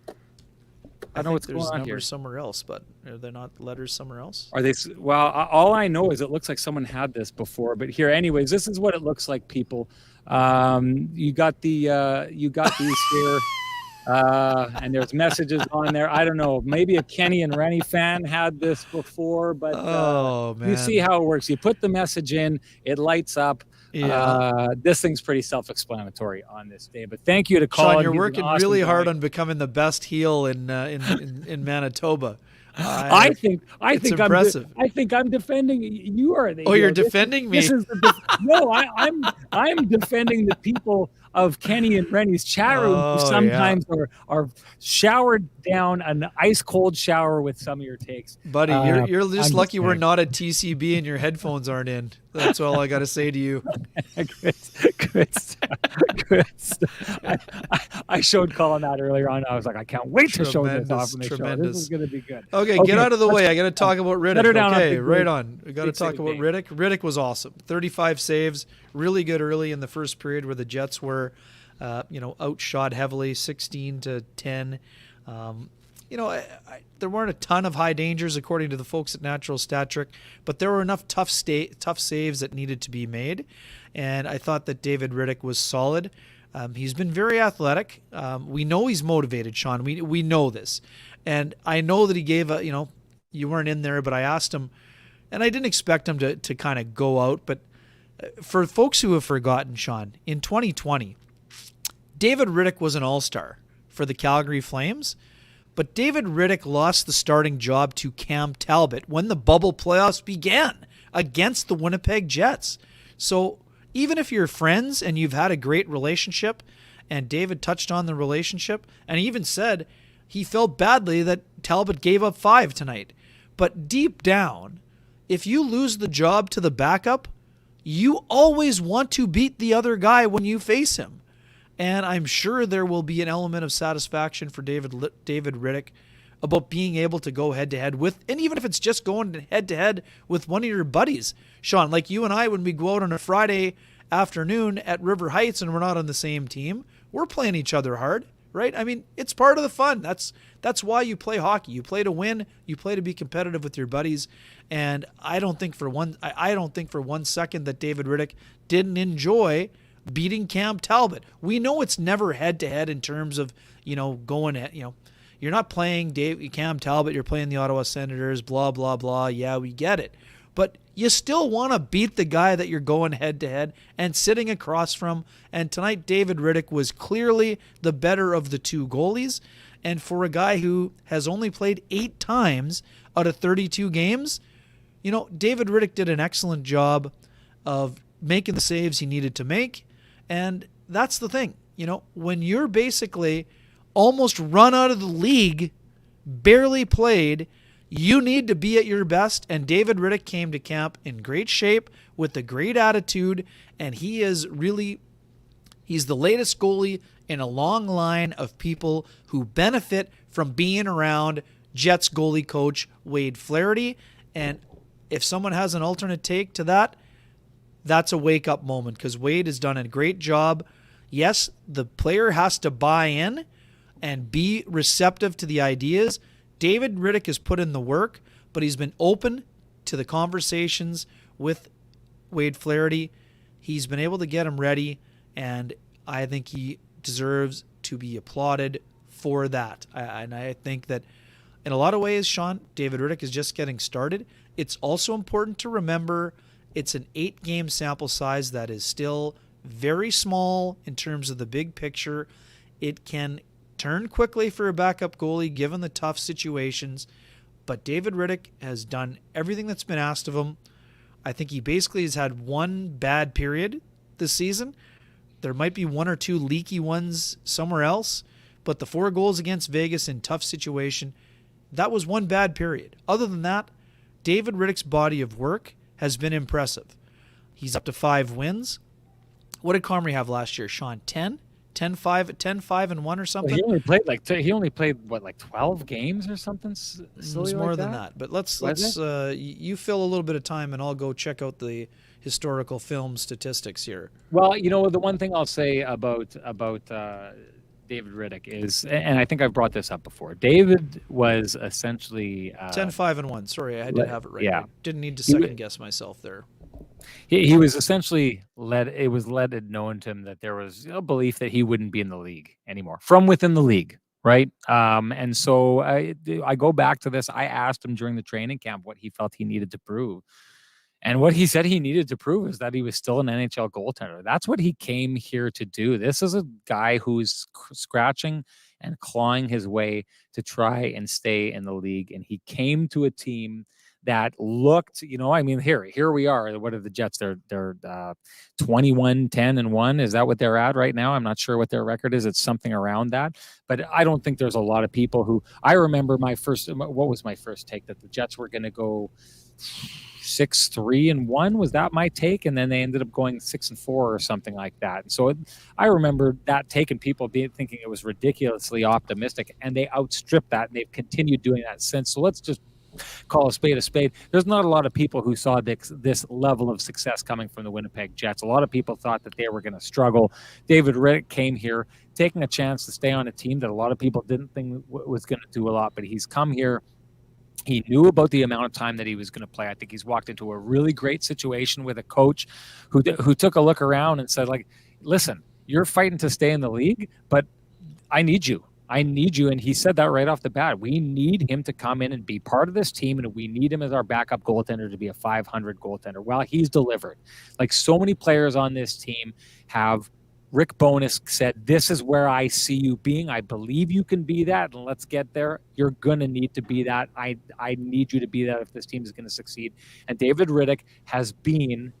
I don't know what's going on here. Somewhere else, but are there not letters somewhere else? Are they? Well, all I know is it looks like someone had this before. But here, anyways, this is what it looks like, people. You got these here, and there's messages on there. I don't know. Maybe a Kenny and Renny fan had this before, but man. You see how it works. You put the message in, it lights up. Yeah. This thing's pretty self-explanatory on this day. But thank you to Colin. Sean, you're working really hard on becoming the best heel in Manitoba. I think impressive. I think I'm defending you. You're defending me. No, I'm defending the people of Kenny and Rennie's chat room who Oh, yeah. sometimes are showered down an ice cold shower with some of your takes. Buddy, you're just I'm lucky we're saying. not at TCB and your headphones aren't in. That's all I got to say to you. Good stuff. Good stuff. I showed Colin that earlier on. I was like, I can't wait to show this off in the show. This is going to be good. Okay, get out of the way. I got to talk about Riddick. Okay, right on. We got to talk about Riddick. Riddick was awesome. 35 saves, really good early in the first period where the Jets were, outshot heavily, 16-10. There weren't a ton of high dangers according to the folks at Natural Stat Trick, but there were enough tough saves that needed to be made, and I thought that David Riddick was solid. He's been very athletic. We know he's motivated, Sean. We know this, and I know that he gave you weren't in there, but I asked him, and I didn't expect him to kind of go out, but for folks who have forgotten, Sean, in 2020, David Riddick was an all-star for the Calgary Flames. But David Riddick lost the starting job to Cam Talbot when the bubble playoffs began against the Winnipeg Jets. So even if you're friends and you've had a great relationship, and David touched on the relationship, and he even said he felt badly that Talbot gave up 5 tonight. But deep down, if you lose the job to the backup, you always want to beat the other guy when you face him. And I'm sure there will be an element of satisfaction for David Riddick about being able to go head-to-head with, and even if it's just going head-to-head with one of your buddies. Sean, like you and I, when we go out on a Friday afternoon at River Heights and we're not on the same team, we're playing each other hard, right? I mean, it's part of the fun. That's why you play hockey. You play to win. You play to be competitive with your buddies. And I don't think for one second that David Riddick didn't enjoy beating Cam Talbot. We know it's never head-to-head in terms of, going at, you're not playing Cam Talbot, you're playing the Ottawa Senators, blah, blah, blah. Yeah, we get it. But you still want to beat the guy that you're going head-to-head and sitting across from. And tonight, David Riddick was clearly the better of the two goalies. And for a guy who has only played 8 times out of 32 games, David Riddick did an excellent job of making the saves he needed to make. And that's the thing, when you're basically almost run out of the league, barely played, you need to be at your best. And David Riddick came to camp in great shape with a great attitude. And he's the latest goalie in a long line of people who benefit from being around Jets goalie coach Wade Flaherty. And if someone has an alternate take to that, that's a wake-up moment because Wade has done a great job. Yes, the player has to buy in and be receptive to the ideas. David Riddick has put in the work, but he's been open to the conversations with Wade Flaherty. He's been able to get him ready, and I think he deserves to be applauded for that. And I think that in a lot of ways, Sean, David Riddick is just getting started. It's also important to remember it's an 8-game sample size that is still very small in terms of the big picture. It can turn quickly for a backup goalie given the tough situations, but David Riddick has done everything that's been asked of him. I think he basically has had one bad period this season. There might be 1 or 2 leaky ones somewhere else, but the 4 goals against Vegas in tough situation, that was one bad period. Other than that, David Riddick's body of work has been impressive. He's up to 5 wins. What did Comrie have last year, Sean? 10? 10-5-1 or something? Well, he only played 12 games or something? It's more than that. But let's you fill a little bit of time and I'll go check out the historical film statistics here. Well, the one thing I'll say about David Riddick is, and I think I've brought this up before, David was essentially 10-5-1. Sorry, I did have it right. Yeah. I didn't need to second guess myself there. He was essentially let known to him that there was a belief that he wouldn't be in the league anymore from within the league, right? And so I go back to this. I asked him during the training camp what he felt he needed to prove. And what he said he needed to prove is that he was still an NHL goaltender. That's what he came here to do. This is a guy who's scratching and clawing his way to try and stay in the league. And he came to a team that looked, I mean, here we are. What are the Jets? They're 21-10-1. Is that what they're at right now? I'm not sure what their record is. It's something around that. But I don't think there's a lot of people who, I remember what was my first take, that the Jets were going to go 6-3-1. Was that my take? And then they ended up going 6-4 or something like that. And so I remember that take and people thinking it was ridiculously optimistic, and they outstripped that, and they've continued doing that since. So let's just call a spade a spade. There's not a lot of people who saw this level of success coming from the Winnipeg Jets. A lot of people thought that they were going to struggle. David Riddick came here taking a chance to stay on a team that a lot of people didn't think was going to do a lot, but he's come here. He knew about the amount of time that he was going to play. I think he's walked into a really great situation with a coach who took a look around and said, like, listen, you're fighting to stay in the league, but I need you. And he said that right off the bat. We need him to come in and be part of this team, and we need him as our backup goaltender to be a 500 goaltender. Well, he's delivered. Like so many players on this team have. Rick Bowness said, this is where I see you being. I believe you can be that, and let's get there. You're going to need to be that. I need you to be that if this team is going to succeed. And David Riddick has been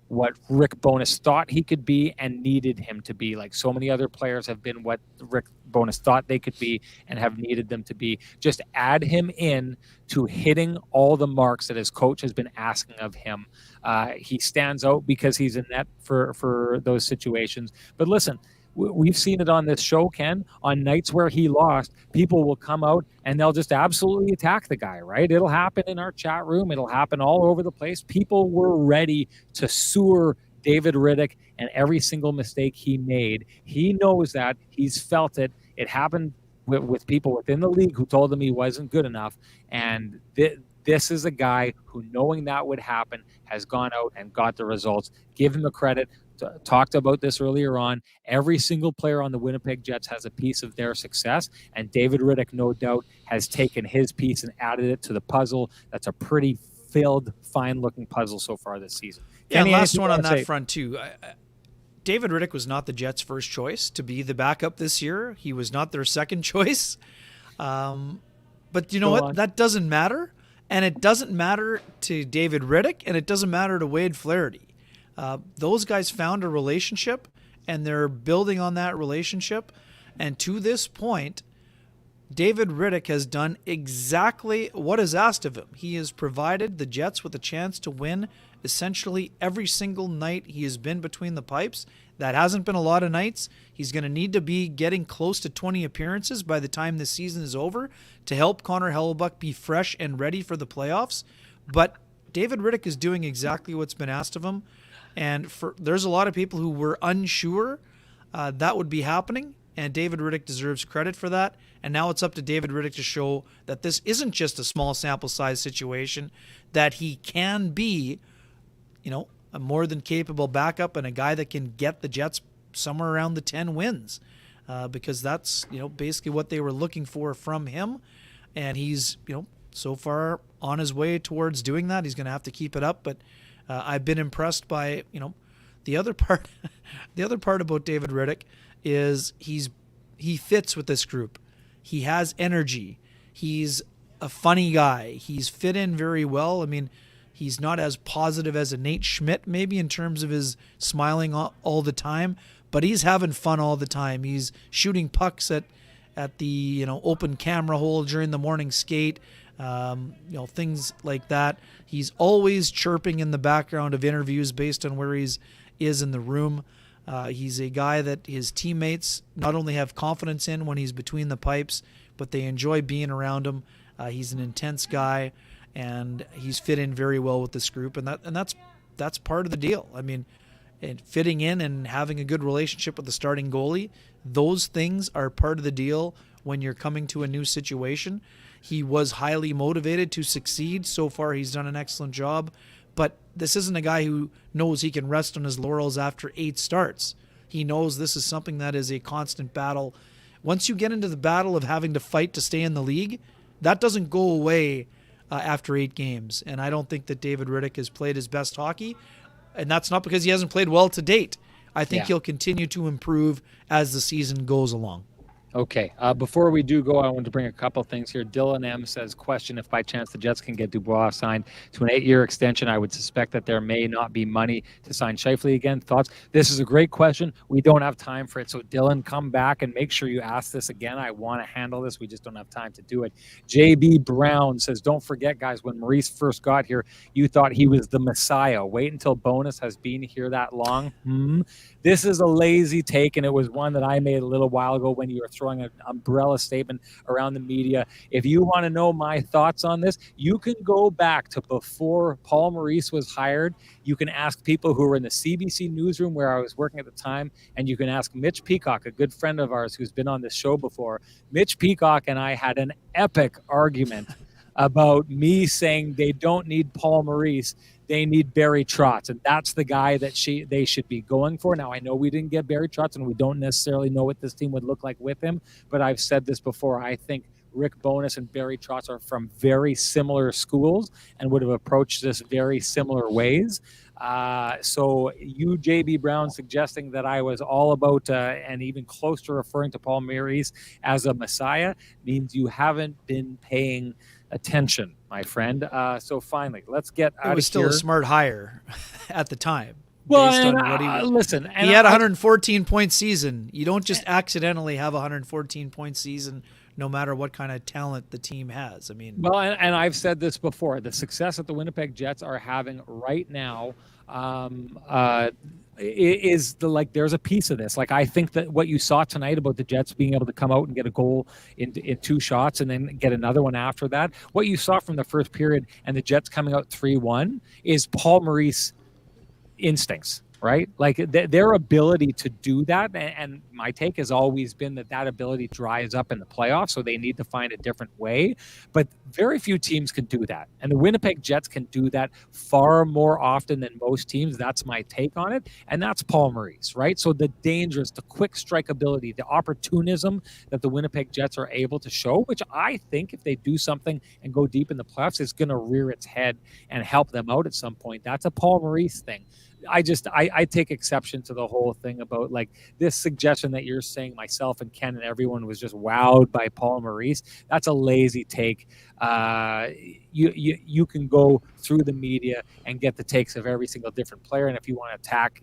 what Rick Bowness thought he could be and needed him to be. Like so many other players have been what Rick Bowness thought they could be and have needed them to be. Just add him in to hitting all the marks that his coach has been asking of him. He stands out because he's in net for those situations. But listen, we've seen it on this show, Ken. On nights where he lost, people will come out and they'll just absolutely attack the guy, right? It'll happen in our chat room. It'll happen all over the place. People were ready to sewer David Riddick and every single mistake he made. He knows that. He's felt it. It happened with people within the league who told him he wasn't good enough. And this is a guy who, knowing that would happen, has gone out and got the results. Give him the credit. Talked about this earlier on. Every single player on the Winnipeg Jets has a piece of their success, and David Riddick, no doubt, has taken his piece and added it to the puzzle. That's a pretty filled, fine-looking puzzle so far this season. Yeah, and last one on that front, too. David Riddick was not the Jets' first choice to be the backup this year. He was not their second choice. But you know what? That doesn't matter. And it doesn't matter to David Riddick, and it doesn't matter to Wade Flaherty. Those guys found a relationship, and they're building on that relationship. And to this point, David Riddick has done exactly what is asked of him. He has provided the Jets with a chance to win essentially every single night he has been between the pipes. That hasn't been a lot of nights. He's going to need to be getting close to 20 appearances by the time this season is over to help Connor Hellebuyck be fresh and ready for the playoffs. But David Riddick is doing exactly what's been asked of him. And there's a lot of people who were unsure that would be happening, and David Riddick deserves credit for that. And now it's up to David Riddick to show that this isn't just a small sample size situation, that he can be, a more than capable backup and a guy that can get the Jets somewhere around the 10 wins, because that's, basically what they were looking for from him. And he's, so far on his way towards doing that. He's going to have to keep it up, but I've been impressed by, the other part. The other part about David Riddick is he fits with this group. He has energy. He's a funny guy. He's fit in very well. I mean, he's not as positive as a Nate Schmidt maybe in terms of his smiling all the time, but he's having fun all the time. He's shooting pucks at the open camera hole during the morning skate. Things like that. He's always chirping in the background of interviews based on where is in the room. He's a guy that his teammates not only have confidence in when he's between the pipes, but they enjoy being around him. He's an intense guy, and he's fit in very well with this group, and that's part of the deal. I mean, and fitting in and having a good relationship with the starting goalie, those things are part of the deal when you're coming to a new situation. He was highly motivated to succeed. So far, he's done an excellent job. But this isn't a guy who knows he can rest on his laurels after 8 starts. He knows this is something that is a constant battle. Once you get into the battle of having to fight to stay in the league, that doesn't go away after 8 games. And I don't think that David Riddick has played his best hockey. And that's not because he hasn't played well to date. I think he'll continue to improve as the season goes along. Okay. Before we do go, I want to bring a couple things here. Dylan M says, question if by chance the Jets can get Dubois signed to an 8-year extension. I would suspect that there may not be money to sign Scheifele again. Thoughts? This is a great question. We don't have time for it. So, Dylan, come back and make sure you ask this again. I want to handle this. We just don't have time to do it. JB Brown says, don't forget, guys, when Maurice first got here, you thought he was the Messiah. Wait until Bonus has been here that long. This is a lazy take, and it was one that I made a little while ago when you were throwing an umbrella statement around the media. If you want to know my thoughts on this, you can go back to before Paul Maurice was hired. You can ask people who were in the CBC newsroom where I was working at the time, and you can ask Mitch Peacock, a good friend of ours who's been on this show before. Mitch Peacock and I had an epic argument about me saying they don't need Paul Maurice. They need Barry Trotz, and that's the guy that they should be going for. Now, I know we didn't get Barry Trotz, and we don't necessarily know what this team would look like with him, but I've said this before. I think Rick Bowness and Barry Trotz are from very similar schools and would have approached this very similar ways. So you, JB Brown, suggesting that I was all about and even close to referring to Paul Maurice as a messiah means you haven't been paying attention, my friend. So finally, let's get out of here. It was still a smart hire at the time. Well, based and, on what listen, he had a 114-point season. You don't just accidentally have a 114-point season no matter what kind of talent the team has. I mean, well, and I've said this before, the success that the Winnipeg Jets are having right now is there's a piece of this. Like, I think that what you saw tonight about the Jets being able to come out and get a goal in 2 shots and then get another one after that, what you saw from the first period and the Jets coming out 3-1 is Paul Maurice instincts, right? Like their ability to do that. And my take has always been that ability dries up in the playoffs. So they need to find a different way, but very few teams can do that. And the Winnipeg Jets can do that far more often than most teams. That's my take on it. And that's Paul Maurice, right? So the dangerous, the quick strike ability, the opportunism that the Winnipeg Jets are able to show, which I think if they do something and go deep in the playoffs, is going to rear its head and help them out at some point. That's a Paul Maurice thing. I take exception to the whole thing about like this suggestion that you're saying myself and Ken and everyone was just wowed by Paul Maurice. That's a lazy take. You can go through the media and get the takes of every single different player. And if you want to attack,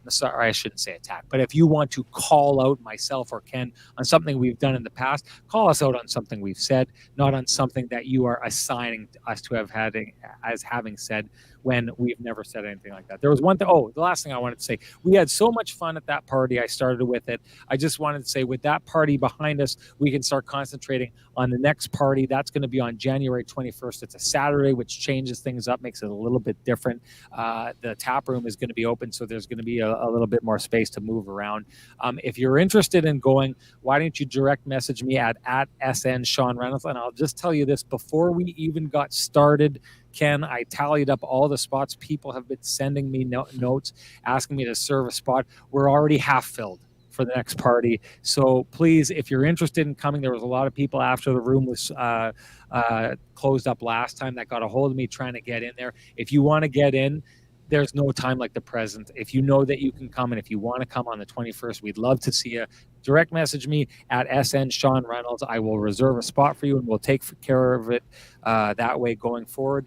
sorry, I shouldn't say attack, but if you want to call out myself or Ken on something we've done in the past, call us out on something we've said, not on something that you are assigning us to have had as having said when we've never said anything like that. There was one thing. Oh, the last thing I wanted to say, we had so much fun at that party. I started with it. I just wanted to say with that party behind us, we can start concentrating on the next party. That's going to be on January 21st. It's a Saturday, which changes things up, makes it a little bit different. The tap room is going to be open, so there's going to be a little bit more space to move around. If you're interested in going, why don't you direct message me at SN Sean Reynolds? And I'll just tell you this, before we even got started, Ken, I tallied up all the spots. People have been sending me notes, asking me to serve a spot. We're already half filled for the next party. So please, if you're interested in coming, there was a lot of people after the room was closed up last time that got a hold of me trying to get in there. If you want to get in, there's no time like the present. If you know that you can come, and if you want to come on the 21st, we'd love to see you. Direct message me at SN Sean Reynolds. I will reserve a spot for you, and we'll take care of it that way going forward.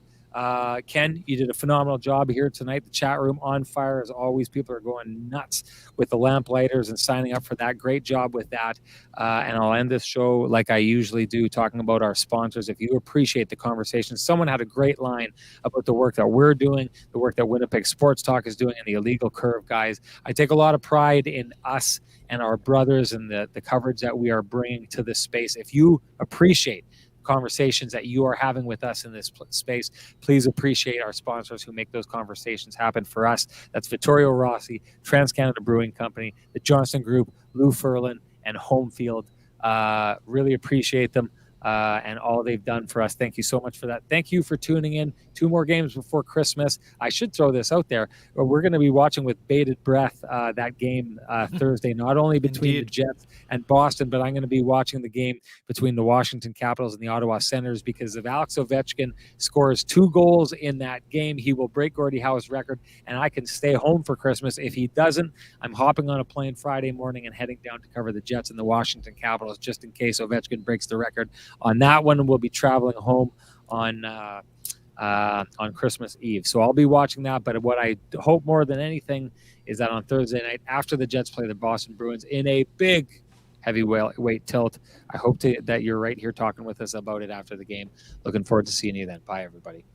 Ken, you did a phenomenal job here tonight. The chat room on fire as always. People are going nuts with the lamplighters and signing up for that. Great job with that. And I'll end this show like I usually do, talking about our sponsors. If you appreciate the conversation, someone had a great line about the work that we're doing, the work that Winnipeg Sports Talk is doing, and the Illegal Curve guys. I take a lot of pride in us and our brothers and the coverage that we are bringing to this space. If you appreciate conversations that you are having with us in this space, please appreciate our sponsors who make those conversations happen for us. That's Vittorio Rossi, TransCanada Brewing Company, the Johnston Group, Lou Ferlin, and Homefield. Really appreciate them. and all they've done for us. Thank you so much for that. Thank you for tuning in. 2 more games before Christmas. I should throw this out there. We're going to be watching with bated breath that game Thursday, not only between the Jets and Boston, but I'm going to be watching the game between the Washington Capitals and the Ottawa Senators, because if Alex Ovechkin scores 2 goals in that game, he will break Gordie Howe's record, and I can stay home for Christmas. If he doesn't, I'm hopping on a plane Friday morning and heading down to cover the Jets and the Washington Capitals, just in case Ovechkin breaks the record on that one. We'll be traveling home on Christmas Eve, so I'll be watching that. But what I hope more than anything is that on Thursday night, after the Jets play the Boston Bruins in a big heavyweight tilt, I hope that you're right here talking with us about it after the game. Looking forward to seeing you then. Bye, everybody.